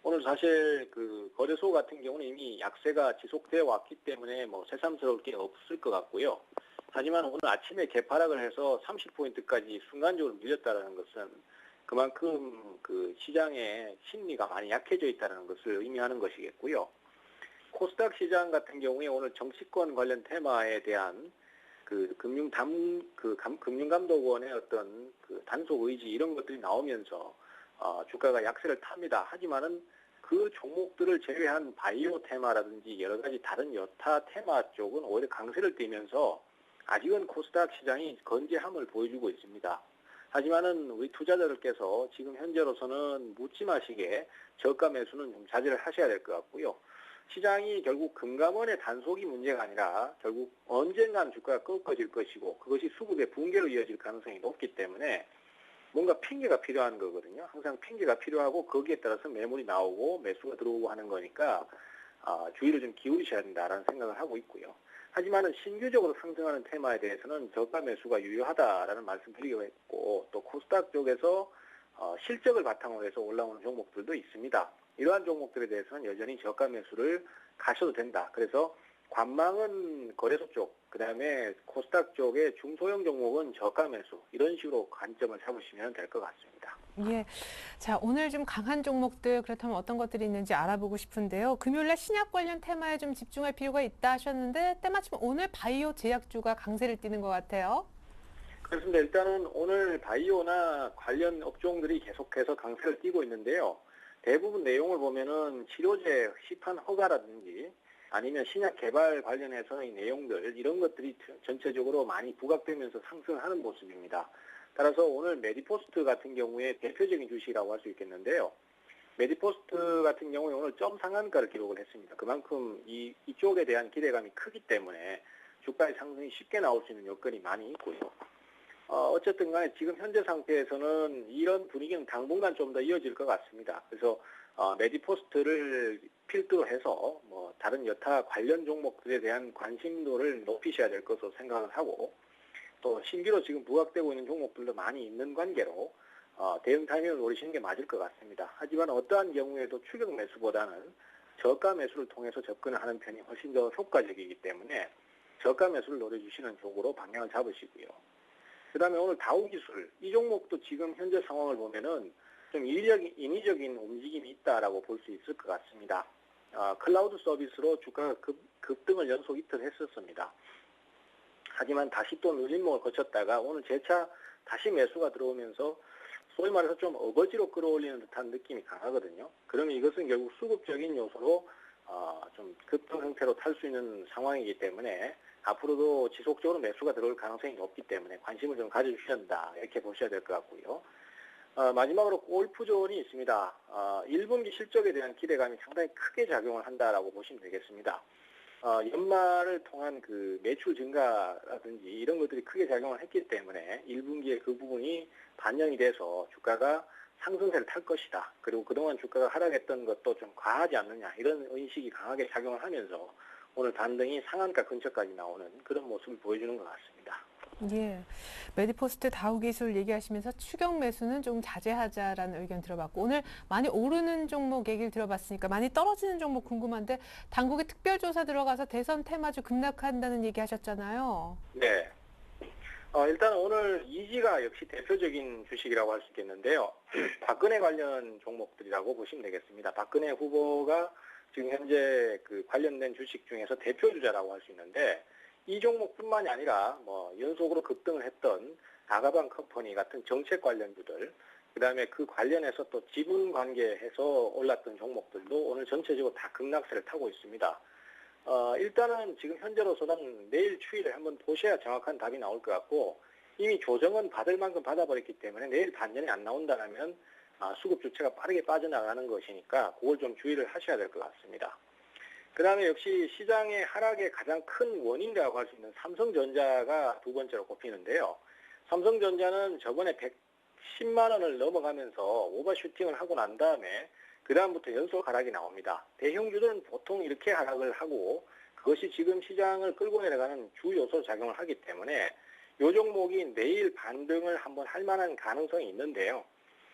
오늘 사실 거래소 같은 경우는 이미 약세가 지속되어 왔기 때문에 뭐 새삼스러울 게 없을 것 같고요. 하지만 오늘 아침에 개파락을 해서 30포인트까지 순간적으로 밀렸다는 것은 그만큼 시장의 심리가 많이 약해져 있다는 것을 의미하는 것이겠고요. 코스닥 시장 같은 경우에 오늘 정치권 관련 테마에 대한 금융감독원의 어떤 단속 의지 이런 것들이 나오면서 주가가 약세를 탑니다. 하지만은 그 종목들을 제외한 바이오 테마라든지 여러 가지 다른 여타 테마 쪽은 오히려 강세를 띠면서 아직은 코스닥 시장이 건재함을 보여주고 있습니다. 하지만은 우리 투자자들께서 지금 현재로서는 묻지 마시게 저가 매수는 좀 자제를 하셔야 될 것 같고요. 시장이 결국 금감원의 단속이 문제가 아니라 결국 언젠가는 주가가 꺾어질 것이고 그것이 수급의 붕괴로 이어질 가능성이 높기 때문에 뭔가 핑계가 필요한 거거든요. 항상 핑계가 필요하고 거기에 따라서 매물이 나오고 매수가 들어오고 하는 거니까 주의를 좀 기울이셔야 된다라는 생각을 하고 있고요. 하지만은 신규적으로 상승하는 테마에 대해서는 저가 매수가 유효하다라는 말씀드리고 했고 또 코스닥 쪽에서 실적을 바탕으로 해서 올라오는 종목들도 있습니다. 이러한 종목들에 대해서는 여전히 저가 매수를 가셔도 된다. 그래서 관망은 거래소 쪽, 그 다음에 코스닥 쪽의 중소형 종목은 저가 매수 이런 식으로 관점을 잡으시면 될 것 같습니다. 예, 자 오늘 좀 강한 종목들 그렇다면 어떤 것들이 있는지 알아보고 싶은데요. 금요일날 신약 관련 테마에 좀 집중할 필요가 있다 하셨는데 때마침 오늘 바이오 제약주가 강세를 띠는 것 같아요. 그렇습니다. 일단은 오늘 바이오나 관련 업종들이 계속해서 강세를 띠고 있는데요. 대부분 내용을 보면은 치료제 시판 허가라든지 아니면 신약 개발 관련해서의 내용들 이런 것들이 전체적으로 많이 부각되면서 상승하는 모습입니다. 따라서 오늘 메디포스트 같은 경우에 대표적인 주식이라고 할 수 있겠는데요. 메디포스트 같은 경우에 오늘 점 상한가를 기록을 했습니다. 그만큼 이쪽에 대한 기대감이 크기 때문에 주가의 상승이 쉽게 나올 수 있는 여건이 많이 있고요. 어쨌든 간에 지금 현재 상태에서는 이런 분위기는 당분간 좀 더 이어질 것 같습니다. 그래서 메디포스트를 필두로 해서 뭐 다른 여타 관련 종목들에 대한 관심도를 높이셔야 될 것으로 생각을 하고, 또 신규로 지금 부각되고 있는 종목들도 많이 있는 관계로 대응 타이밍을 노리시는 게 맞을 것 같습니다. 하지만 어떠한 경우에도 추격 매수보다는 저가 매수를 통해서 접근을 하는 편이 훨씬 더 효과적이기 때문에 저가 매수를 노려주시는 쪽으로 방향을 잡으시고요. 그 다음에 오늘 다우기술, 이 종목도 지금 현재 상황을 보면은 좀 인위적인 움직임이 있다라고 볼 수 있을 것 같습니다. 클라우드 서비스로 주가가 급등을 연속 이틀 했었습니다. 하지만 다시 또 눌림목을 거쳤다가 오늘 재차 다시 매수가 들어오면서 소위 말해서 좀 어거지로 끌어올리는 듯한 느낌이 강하거든요. 그러면 이것은 결국 수급적인 요소로 좀 급등 형태로 탈 수 있는 상황이기 때문에 앞으로도 지속적으로 매수가 들어올 가능성이 높기 때문에 관심을 좀 가져주셔야 한다, 이렇게 보셔야 될 것 같고요. 마지막으로 골프존이 있습니다. 1분기 실적에 대한 기대감이 상당히 크게 작용을 한다라고 보시면 되겠습니다. 연말을 통한 그 매출 증가라든지 이런 것들이 크게 작용을 했기 때문에 1분기에 그 부분이 반영이 돼서 주가가 상승세를 탈 것이다. 그리고 그동안 주가가 하락했던 것도 좀 과하지 않느냐, 이런 의식이 강하게 작용을 하면서 오늘 반등이 상한가 근처까지 나오는 그런 모습을 보여주는 것 같습니다. 예, 메디포스트 다우기술 얘기하시면서 추격 매수는 좀 자제하자라는 의견 들어봤고, 오늘 많이 오르는 종목 얘기를 들어봤으니까 많이 떨어지는 종목 궁금한데, 당국이 특별조사 들어가서 대선 테마주 급락한다는 얘기 하셨잖아요. 네. 일단 오늘 이지가 역시 대표적인 주식이라고 할 수 있겠는데요. 박근혜 관련 종목들이라고 보시면 되겠습니다. 박근혜 후보가 지금 현재 그 관련된 주식 중에서 대표주자라고 할 수 있는데, 이 종목뿐만이 아니라 뭐 연속으로 급등을 했던 아가방 컴퍼니 같은 정책 관련주들, 그다음에 그 관련해서 또 지분 관계해서 올랐던 종목들도 오늘 전체적으로 다 급락세를 타고 있습니다. 일단은 지금 현재로서는 내일 추이를 한번 보셔야 정확한 답이 나올 것 같고, 이미 조정은 받을 만큼 받아버렸기 때문에 내일 반전이 안 나온다면 수급 주체가 빠르게 빠져나가는 것이니까 그걸 좀 주의를 하셔야 될 것 같습니다. 그 다음에 역시 시장의 하락의 가장 큰 원인이라고 할 수 있는 삼성전자가 두 번째로 꼽히는데요. 삼성전자는 저번에 110만 원을 넘어가면서 오버슈팅을 하고 난 다음에 그 다음부터 연속 하락이 나옵니다. 대형주들은 보통 이렇게 하락을 하고 그것이 지금 시장을 끌고 내려가는 주 요소로 작용을 하기 때문에 이 종목이 내일 반등을 한번 할 만한 가능성이 있는데요.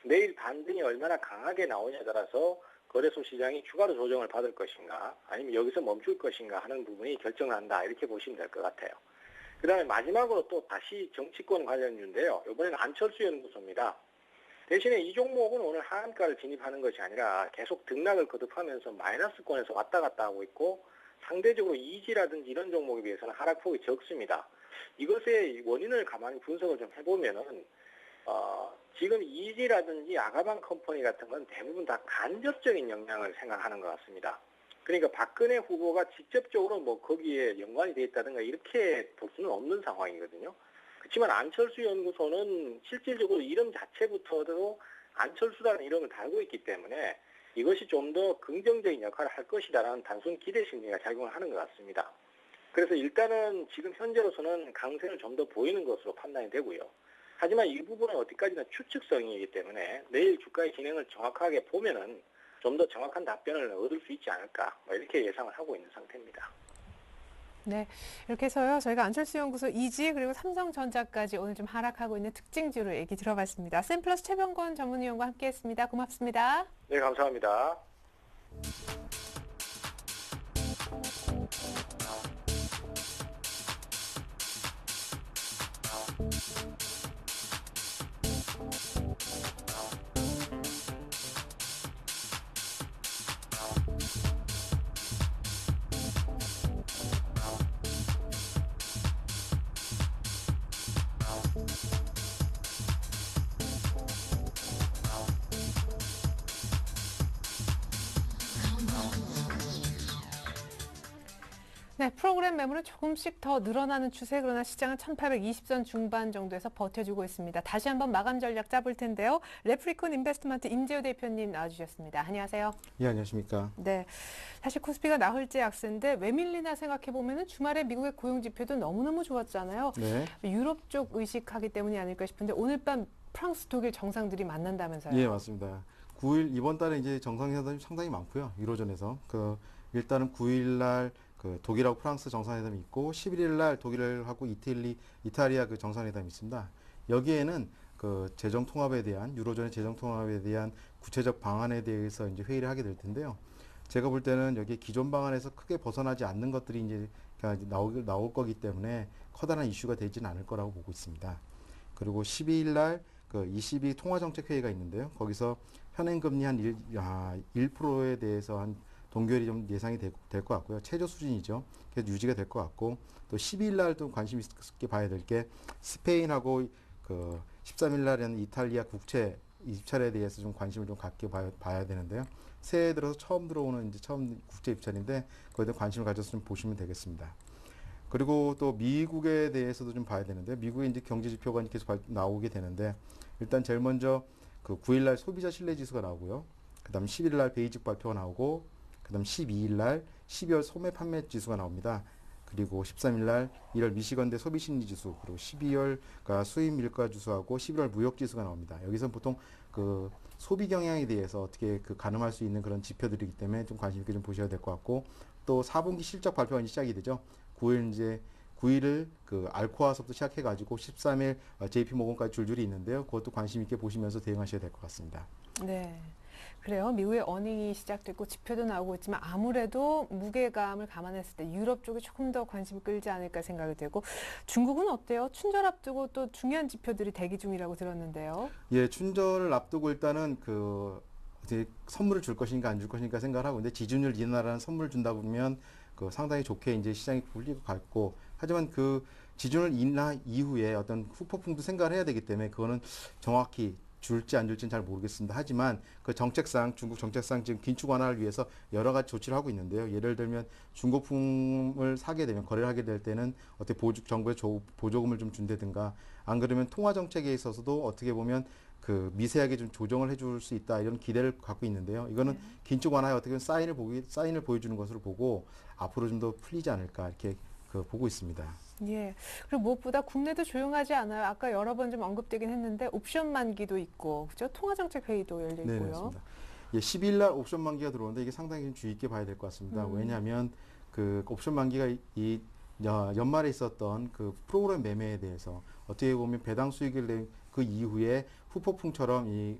내일 반등이 얼마나 강하게 나오냐에 따라서 거래소 시장이 추가로 조정을 받을 것인가 아니면 여기서 멈출 것인가 하는 부분이 결정한다, 이렇게 보시면 될 것 같아요. 그 다음에 마지막으로 또 다시 정치권 관련주인데요. 이번에는 안철수 연구소입니다. 대신에 이 종목은 오늘 하한가를 진입하는 것이 아니라 계속 등락을 거듭하면서 마이너스권에서 왔다 갔다 하고 있고, 상대적으로 이지라든지 이런 종목에 비해서는 하락폭이 적습니다. 이것의 원인을 가만히 분석을 좀 해보면은 지금 이지라든지 아가방 컴퍼니 같은 건 대부분 다 간접적인 영향을 생각하는 것 같습니다. 그러니까 박근혜 후보가 직접적으로 뭐 거기에 연관이 돼 있다든가 이렇게 볼 수는 없는 상황이거든요. 그렇지만 안철수 연구소는 실질적으로 이름 자체부터도 안철수라는 이름을 달고 있기 때문에 이것이 좀 더 긍정적인 역할을 할 것이다라는 단순 기대 심리가 작용을 하는 것 같습니다. 그래서 일단은 지금 현재로서는 강세를 좀 더 보이는 것으로 판단이 되고요. 하지만 이 부분은 어디까지나 추측성이기 때문에 내일 주가의 진행을 정확하게 보면은 좀 더 정확한 답변을 얻을 수 있지 않을까, 이렇게 예상을 하고 있는 상태입니다. 네, 이렇게 해서요, 저희가 안철수 연구소 이지 그리고 삼성전자까지 오늘 좀 하락하고 있는 특징주로 얘기 들어봤습니다. 샘플러스 최병권 전문위원과 함께했습니다. 고맙습니다. 네, 감사합니다. 네, 프로그램 매물은 조금씩 더 늘어나는 추세, 그러나 시장은 1820선 중반 정도에서 버텨주고 있습니다. 다시 한번 마감 전략 짜볼 텐데요. 레프리콘 인베스트먼트 임재호 대표님 나와주셨습니다. 안녕하세요. 예, 안녕하십니까. 네, 사실 코스피가 나흘째 약세인데 왜 밀리나 생각해보면 주말에 미국의 고용지표도 너무너무 좋았잖아요. 네. 유럽 쪽 의식하기 때문이 아닐까 싶은데 오늘 밤 프랑스, 독일 정상들이 만난다면서요. 예, 맞습니다. 9일 이번 달에 이제 정상회담이 상당히 많고요. 유로존에서 일단은 9일 날 독일하고 프랑스 정상회담이 있고 11일 날 독일하고 이탈리아 정상회담이 있습니다. 여기에는 재정 통합에 대한 유로존의 재정 통합에 대한 구체적 방안에 대해서 이제 회의를 하게 될 텐데요. 제가 볼 때는 여기 기존 방안에서 크게 벗어나지 않는 것들이 이제 나올 거기 때문에 커다란 이슈가 되지는 않을 거라고 보고 있습니다. 그리고 12일 날 ECB 통화정책회의가 있는데요. 거기서 현행금리 한 1%에 대해서 한 동결이 좀 예상이 될 것 같고요. 최저 수준이죠. 그래서 유지가 될 것 같고 또 12일 날 또 관심 있게 봐야 될 게 스페인하고 13일 날에는 이탈리아 국채 입찰에 대해서 좀 관심을 좀 갖게 봐야 되는데요. 새해 들어서 처음 들어오는 처음 국채 입찰인데 거기에 대한 관심을 가져서 좀 보시면 되겠습니다. 그리고 또 미국에 대해서도 좀 봐야 되는데 미국의 이제 경제 지표가 계속 나오게 되는데 일단 제일 먼저 9일 날 소비자 신뢰 지수가 나오고요. 그다음 11일 날 베이직 발표가 나오고 그다음 12일 날 12월 소매 판매 지수가 나옵니다. 그리고 13일 날 1월 미시건대 소비 심리 지수 그리고 12월 수입 밀가 지수하고 11월 무역 지수가 나옵니다. 여기서 보통 소비 경향에 대해서 어떻게 가늠할 수 있는 그런 지표들이기 때문에 좀 관심 있게 좀 보셔야 될 것 같고 또 4분기 실적 발표가 이제 시작이 되죠. 9일을 알코아서부터 시작해가지고 13일 JP 모건까지 줄줄이 있는데요. 그것도 관심 있게 보시면서 대응하셔야 될 것 같습니다. 네. 그래요. 미국의 어닝이 시작됐고 지표도 나오고 있지만 아무래도 무게감을 감안했을 때 유럽 쪽이 조금 더 관심을 끌지 않을까 생각이 되고 중국은 어때요? 춘절 앞두고 또 중요한 지표들이 대기 중이라고 들었는데요. 예, 춘절을 앞두고 일단은 이제 선물을 줄 것인가 안 줄 것인가 생각을 하고 근데 지준율 인하라는 선물을 준다 보면 상당히 좋게 이제 시장이 굴리고 갔고 하지만 지준율 인하 이후에 어떤 후폭풍도 생각을 해야 되기 때문에 그거는 정확히 줄지 안 줄지는 잘 모르겠습니다. 하지만 중국 정책상 지금 긴축 완화를 위해서 여러 가지 조치를 하고 있는데요. 예를 들면 중고품을 사게 되면 거래를 하게 될 때는 어떻게 정부의 보조금을 좀 준다든가 안 그러면 통화 정책에 있어서도 어떻게 보면 미세하게 좀 조정을 해줄 수 있다 이런 기대를 갖고 있는데요. 이거는 긴축 완화에 어떻게 보면 사인을 보여주는 것으로 보고 앞으로 좀 더 풀리지 않을까 이렇게 보고 있습니다. 예. 그리고 무엇보다 국내도 조용하지 않아요. 아까 여러 번 좀 언급되긴 했는데 옵션 만기도 있고, 그죠? 통화정책 회의도 열려 있고요. 네, 맞습니다. 예, 10일 날 옵션 만기가 들어오는데 이게 상당히 좀 주의 있게 봐야 될 것 같습니다. 왜냐하면 옵션 만기가 연말에 있었던 프로그램 매매에 대해서 어떻게 보면 배당 수익을 낸 그 이후에 후폭풍처럼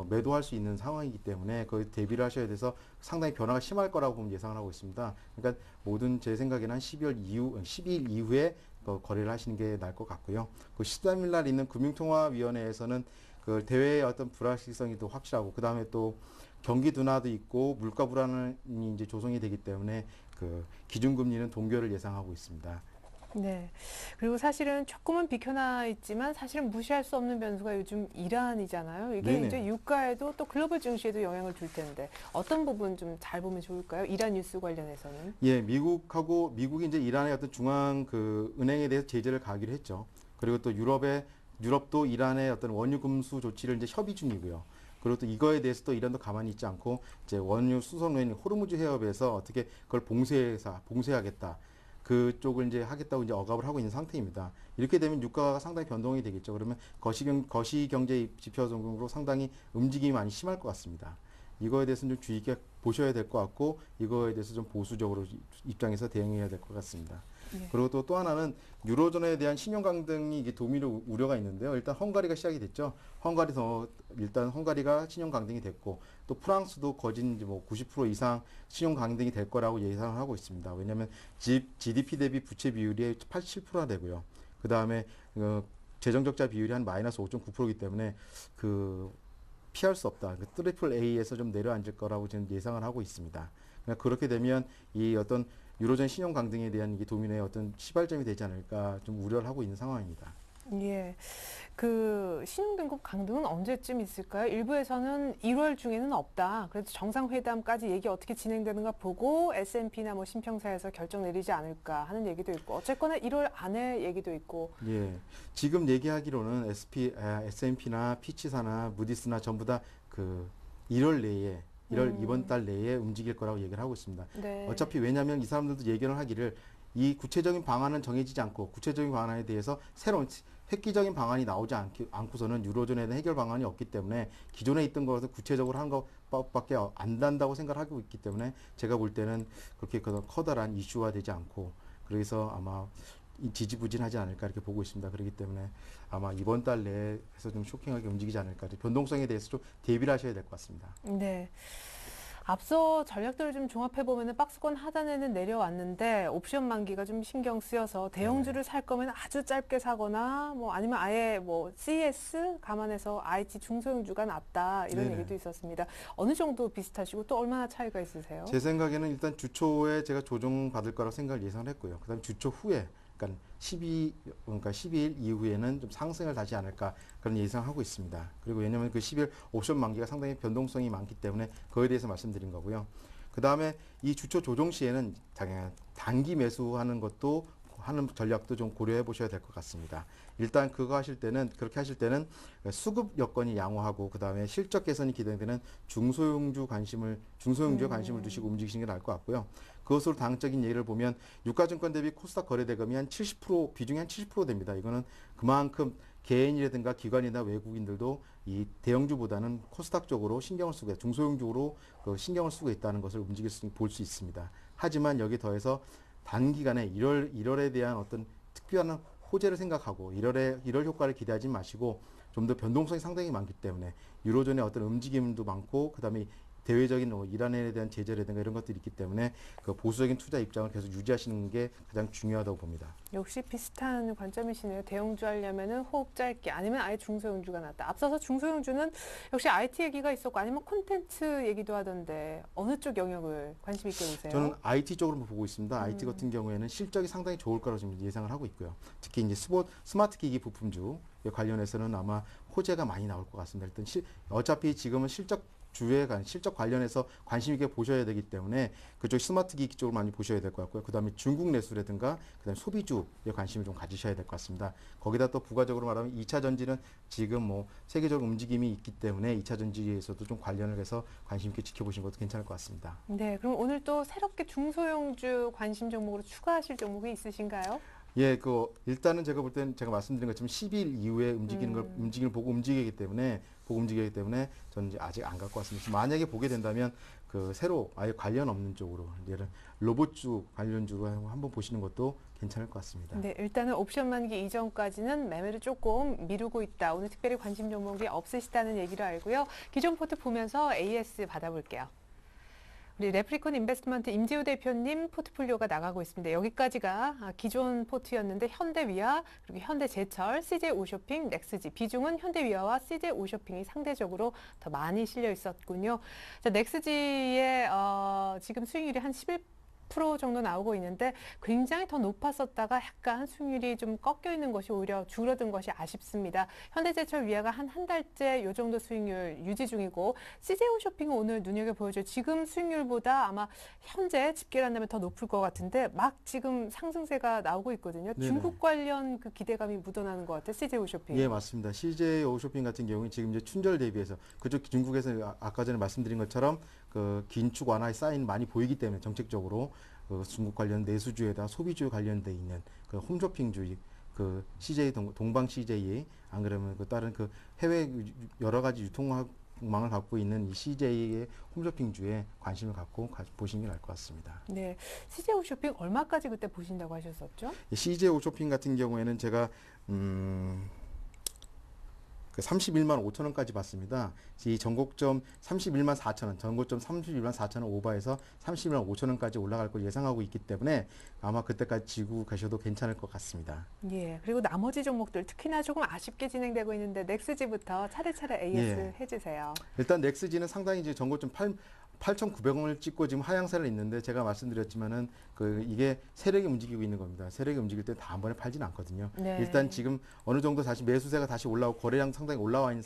매도할 수 있는 상황이기 때문에 거기 대비를 하셔야 돼서 상당히 변화가 심할 거라고 보면 예상을 하고 있습니다. 그러니까 제 생각에는 한 12일 이후에 거래를 하시는 게 나을 것 같고요. 13일 날 있는 금융통화위원회에서는 대외의 어떤 불확실성이 더 확실하고 그 다음에 또 경기 둔화도 있고 물가 불안이 이제 조성이 되기 때문에 기준금리는 동결을 예상하고 있습니다. 네. 그리고 사실은 조금은 비켜나 있지만 사실은 무시할 수 없는 변수가 요즘 이란이잖아요. 이게 네네. 이제 유가에도 또 글로벌 증시에도 영향을 줄 텐데 어떤 부분 좀 잘 보면 좋을까요? 이란 뉴스 관련해서는. 예, 미국이 이제 이란의 어떤 중앙 은행에 대해서 제재를 가기로 했죠. 그리고 또 유럽도 이란의 어떤 원유 금수 조치를 이제 협의 중이고요. 그리고 또 이거에 대해서 또 이란도 가만히 있지 않고 이제 원유 수송로인 호르무즈 해협에서 어떻게 그걸 봉쇄하겠다. 그쪽을 이제 하겠다고 이제 억압을 하고 있는 상태입니다. 이렇게 되면 유가가 상당히 변동이 되겠죠. 그러면 거시 경제 지표 정도로 상당히 움직임이 많이 심할 것 같습니다. 이거에 대해서는 좀 주의 있게 보셔야 될 것 같고 이거에 대해서 좀 보수적으로 입장에서 대응해야 될 것 같습니다. 네. 그리고 또 하나는 유로존에 대한 신용 강등이 이게 도미노 우려가 있는데요. 일단 헝가리가 시작이 됐죠. 헝가리가 신용 강등이 됐고 또 프랑스도 거진 90% 이상 신용 강등이 될 거라고 예상을 하고 있습니다. 왜냐하면 GDP 대비 부채 비율이 87%나 되고요. 그 다음에 재정 적자 비율이 한 마이너스 5.9%이기 때문에 피할 수 없다. 트리플 A에서 좀 내려앉을 거라고 저는 예상을 하고 있습니다. 그렇게 되면 이 어떤 유로존 신용 강등에 대한 이게 도미노의 어떤 시발점이 되지 않을까 좀 우려를 하고 있는 상황입니다. 예. 그 신용등급 강등은 언제쯤 있을까요? 일부에서는 1월 중에는 없다. 그래도 정상회담까지 얘기 어떻게 진행되는가 보고 S&P나 뭐 신평사에서 결정 내리지 않을까 하는 얘기도 있고 어쨌거나 1월 안에 얘기도 있고. 예, 지금 얘기하기로는 S&P나 피치사나 무디스나 전부 다 그 1월 내에 1월 이번 달 내에 움직일 거라고 얘기를 하고 있습니다. 네. 어차피 왜냐하면 이 사람들도 얘기를 하기를 이 구체적인 방안은 정해지지 않고 구체적인 방안에 대해서 새로운 획기적인 방안이 나오지 않고서는 유로존에 대한 해결 방안이 없기 때문에 기존에 있던 것을 구체적으로 한 것밖에 안 단다고 생각을 하고 있기 때문에 제가 볼 때는 그렇게 커다란 이슈화 되지 않고 그래서 아마 지지부진하지 않을까 이렇게 보고 있습니다. 그렇기 때문에 아마 이번 달 내에서 좀 쇼킹하게 움직이지 않을까. 변동성에 대해서 좀 대비를 하셔야 될 것 같습니다. 네. 앞서 전략들을 좀 종합해 보면은 박스권 하단에는 내려왔는데 옵션 만기가 좀 신경 쓰여서 대형주를 살 거면 아주 짧게 사거나 뭐 아니면 아예 뭐 CS 감안해서 IT 중소형주가 낫다 이런 네네. 얘기도 있었습니다. 어느 정도 비슷하시고 또 얼마나 차이가 있으세요? 제 생각에는 일단 주초에 제가 조정 받을 거라고 생각을 예상을 했고요. 그다음에 주초 후에 그러니까 12일 이후에는 좀 상승을 다시 않을까 그런 예상하고 있습니다. 그리고 왜냐하면 그 10일 옵션 만기가 상당히 변동성이 많기 때문에 그거에 대해서 말씀드린 거고요. 그 다음에 이 주초 조정 시에는 단기 매수하는 것도 하는 전략도 좀 고려해 보셔야 될 것 같습니다. 일단 그렇게 하실 때는 수급 여건이 양호하고 그 다음에 실적 개선이 기대되는 중소형주에 관심을 두시고 움직이시는 게 나을 것 같고요. 그것으로 다항적인 예를 보면 유가증권 대비 코스닥 거래대금이 한 70% 비중이 한 70% 됩니다. 이거는 그만큼 개인이라든가 기관이나 외국인들도 이 대형주보다는 코스닥 쪽으로 신경을 쓰고 중소형주로 신경을 쓰고 있다는 것을 볼 수 있습니다. 하지만 여기 더해서 단기간에 1월에 대한 어떤 특별한 호재를 생각하고 1월 효과를 기대하지 마시고 좀 더 변동성이 상당히 많기 때문에 유로존의 어떤 움직임도 많고 그다음에 대외적인 이란에 대한 제재라든가 이런 것들이 있기 때문에 그 보수적인 투자 입장을 계속 유지하시는 게 가장 중요하다고 봅니다. 역시 비슷한 관점이시네요. 대형주 하려면은 호흡 짧게 아니면 아예 중소형주가 낫다. 앞서서 중소형주는 역시 IT 얘기가 있었고 아니면 콘텐츠 얘기도 하던데 어느 쪽 영역을 관심 있게 보세요? 저는 IT 쪽으로 보고 있습니다. IT 같은 경우에는 실적이 상당히 좋을 거라고 지금 예상을 하고 있고요. 특히 이제 스마트 기기 부품주 관련해서는 아마 호재가 많이 나올 것 같습니다. 일단 어차피 지금은 실적 관련해서 관심 있게 보셔야 되기 때문에 그쪽 스마트 기기 쪽을 많이 보셔야 될 것 같고요. 그다음에 중국 내수라든가 그다음에 소비주에 관심을 좀 가지셔야 될 것 같습니다. 거기다 또 부가적으로 말하면 2차 전지는 지금 뭐 세계적으로 움직임이 있기 때문에 2차 전지에서도 좀 관련을 해서 관심 있게 지켜보시는 것도 괜찮을 것 같습니다. 네, 그럼 오늘 또 새롭게 중소형주 관심 종목으로 추가하실 종목이 있으신가요? 예, 일단은 제가 볼 때는 제가 말씀드린 것처럼 10일 이후에 움직임을 보고 움직이기 때문에 저는 이제 아직 안 갖고 왔습니다. 만약에 보게 된다면 새로 아예 관련 없는 쪽으로 예를 로봇주 관련주로 한번 보시는 것도 괜찮을 것 같습니다. 네, 일단은 옵션 만기 이전까지는 매매를 조금 미루고 있다. 오늘 특별히 관심 종목이 없으시다는 얘기를 알고요. 기존 포트 보면서 AS 받아볼게요. 우리 레프리콘 인베스트먼트 임지우 대표님 포트폴리오가 나가고 있습니다. 여기까지가 기존 포트였는데 현대위아, 그리고 현대제철, CJ오쇼핑, 넥스지 비중은 현대위아와 CJ오쇼핑이 상대적으로 더 많이 실려 있었군요. 자, 넥스지의 지금 수익률이 한 11% 정도 나오고 있는데 굉장히 더 높았었다가 약간 수익률이 좀 꺾여 있는 것이 오히려 줄어든 것이 아쉽습니다. 현대제철 위아가 한 달째 요 정도 수익률 유지 중이고 CJ오쇼핑은 오늘 눈여겨보여줘요. 지금 수익률보다 아마 현재 집계를 한다면 더 높을 것 같은데 막 지금 상승세가 나오고 있거든요. 네네. 중국 관련 그 기대감이 묻어나는 것 같아요. CJ오쇼핑. 예, 맞습니다. CJ오쇼핑 같은 경우는 지금 이제 춘절 대비해서 그쪽 중국에서 아까 전에 말씀드린 것처럼 긴축 완화의 사인 많이 보이기 때문에 정책적으로 중국 관련 내수주에다 소비주 관련돼 있는 홈쇼핑주 CJ 동방 CJ 안 그러면 다른 해외 여러 가지 유통망을 갖고 있는 이 CJ의 홈쇼핑주에 관심을 갖고 보시는 게 나을 것 같습니다. 네, CJ오쇼핑 얼마까지 그때 보신다고 하셨었죠? CJ오쇼핑 같은 경우에는 제가 31만 5천 원까지 봤습니다. 이 전고점 31만 4천 원, 전고점 31만 4천 원 오버해서 31만 5천 원까지 올라갈 걸 예상하고 있기 때문에 아마 그때까지 지고 가셔도 괜찮을 것 같습니다. 예, 그리고 나머지 종목들 특히나 조금 아쉽게 진행되고 있는데 넥스지부터 차례차례 AS 예. 해주세요. 일단 넥스지는 상당히 이제 전고점 8,900원을 찍고 지금 하향세를 있는데 제가 말씀드렸지만은 이게 세력이 움직이고 있는 겁니다. 세력이 움직일 때 다 한 번에 팔지는 않거든요. 네. 일단 지금 어느 정도 다시 매수세가 다시 올라오고 거래량 상당히 올라와 있는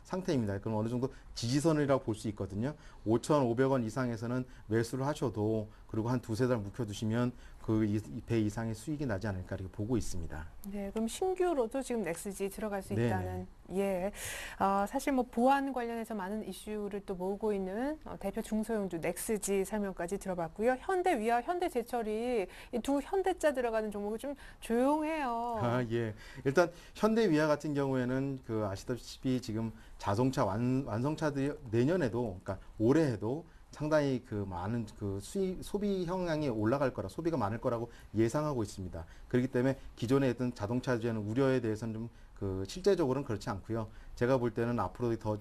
상태입니다. 그럼 어느 정도 지지선이라고 볼 수 있거든요. 5,500원 이상에서는 매수를 하셔도 그리고 한 두세 달 묵혀두시면 그 배 이상의 수익이 나지 않을까 이렇게 보고 있습니다. 네, 그럼 신규로도 지금 넥스지 들어갈 수 네네. 있다는, 예. 사실 뭐 보안 관련해서 많은 이슈를 또 모으고 있는 대표 중소형주 넥스지 설명까지 들어봤고요. 현대위와 현대제철이 이 두 현대자 들어가는 종목이 좀 조용해요. 아, 예. 일단 현대위아 같은 경우에는 아시다시피 지금 자동차 완성차들이 내년에도, 그러니까 올해에도 상당히 많은 소비 형량이 올라갈 거라, 소비가 많을 거라고 예상하고 있습니다. 그렇기 때문에 기존에 있던 자동차주에는 우려에 대해서는 좀 실제적으로는 그렇지 않고요. 제가 볼 때는 앞으로 더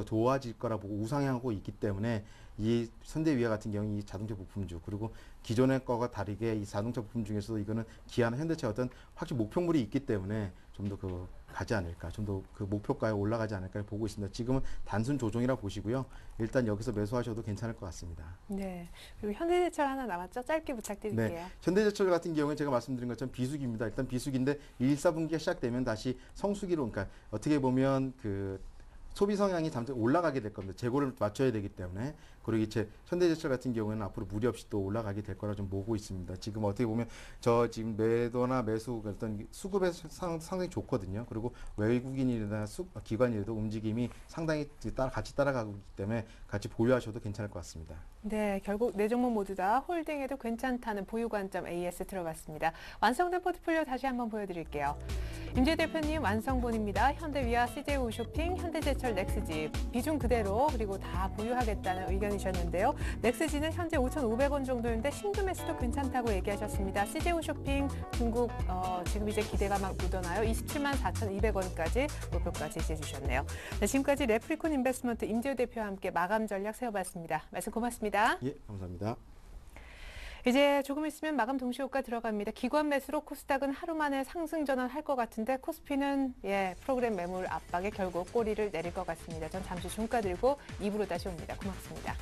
좋아질 거라고 우상향하고 있기 때문에 이 현대위아 같은 경우 이 자동차 부품주 그리고 기존의 거가 다르게 이 자동차 부품 중에서도 이거는 기아나 현대차 어떤 확실히 목표물이 있기 때문에 좀 더 가지 않을까, 좀 더 목표가에 올라가지 않을까 보고 있습니다. 지금은 단순 조정이라 보시고요. 일단 여기서 매수하셔도 괜찮을 것 같습니다. 네. 그리고 현대제철 하나 남았죠? 짧게 부탁드릴게요. 네. 현대제철 같은 경우에 제가 말씀드린 것처럼 비수기입니다. 일단 비수기인데 1, 4분기가 시작되면 다시 성수기로, 그러니까 어떻게 보면 소비 성향이 잠깐 올라가게 될 겁니다. 재고를 맞춰야 되기 때문에. 그리고 이제 현대제철 같은 경우에는 앞으로 무리 없이 또 올라가게 될 거라 좀 보고 있습니다. 지금 어떻게 보면 지금 매도나 매수 어떤 수급에 상당히 좋거든요. 그리고 외국인이나 기관이라도 움직임이 상당히 같이 따라가고 있기 때문에 같이 보유하셔도 괜찮을 것 같습니다. 네, 결국 네 종목 모두 다 홀딩해도 괜찮다는 보유 관점 AS 들어봤습니다. 완성된 포트폴리오 다시 한번 보여드릴게요. 임재 대표님 완성본입니다. 현대위아, CJ 홈쇼핑, 현대제철, 넥스지 비중 그대로 그리고 다 보유하겠다는 의견이셨는데요. 넥스지는 현재 5,500원 정도인데 신규 매수도 괜찮다고 얘기하셨습니다. CJ 홈쇼핑 중국 지금 이제 기대가 막 묻어나요. 27만 4,200원까지 목표가 제시해 주셨네요. 네, 지금까지 레프리콘 인베스트먼트 임재우 대표와 함께 마감 전략 세워봤습니다. 말씀 고맙습니다. 예, 감사합니다. 이제 조금 있으면 마감 동시효과 들어갑니다. 기관 매수로 코스닥은 하루 만에 상승 전환할 것 같은데 코스피는 프로그램 매물 압박에 결국 꼬리를 내릴 것 같습니다. 전 잠시 종가 들고 2부로 다시 옵니다. 고맙습니다.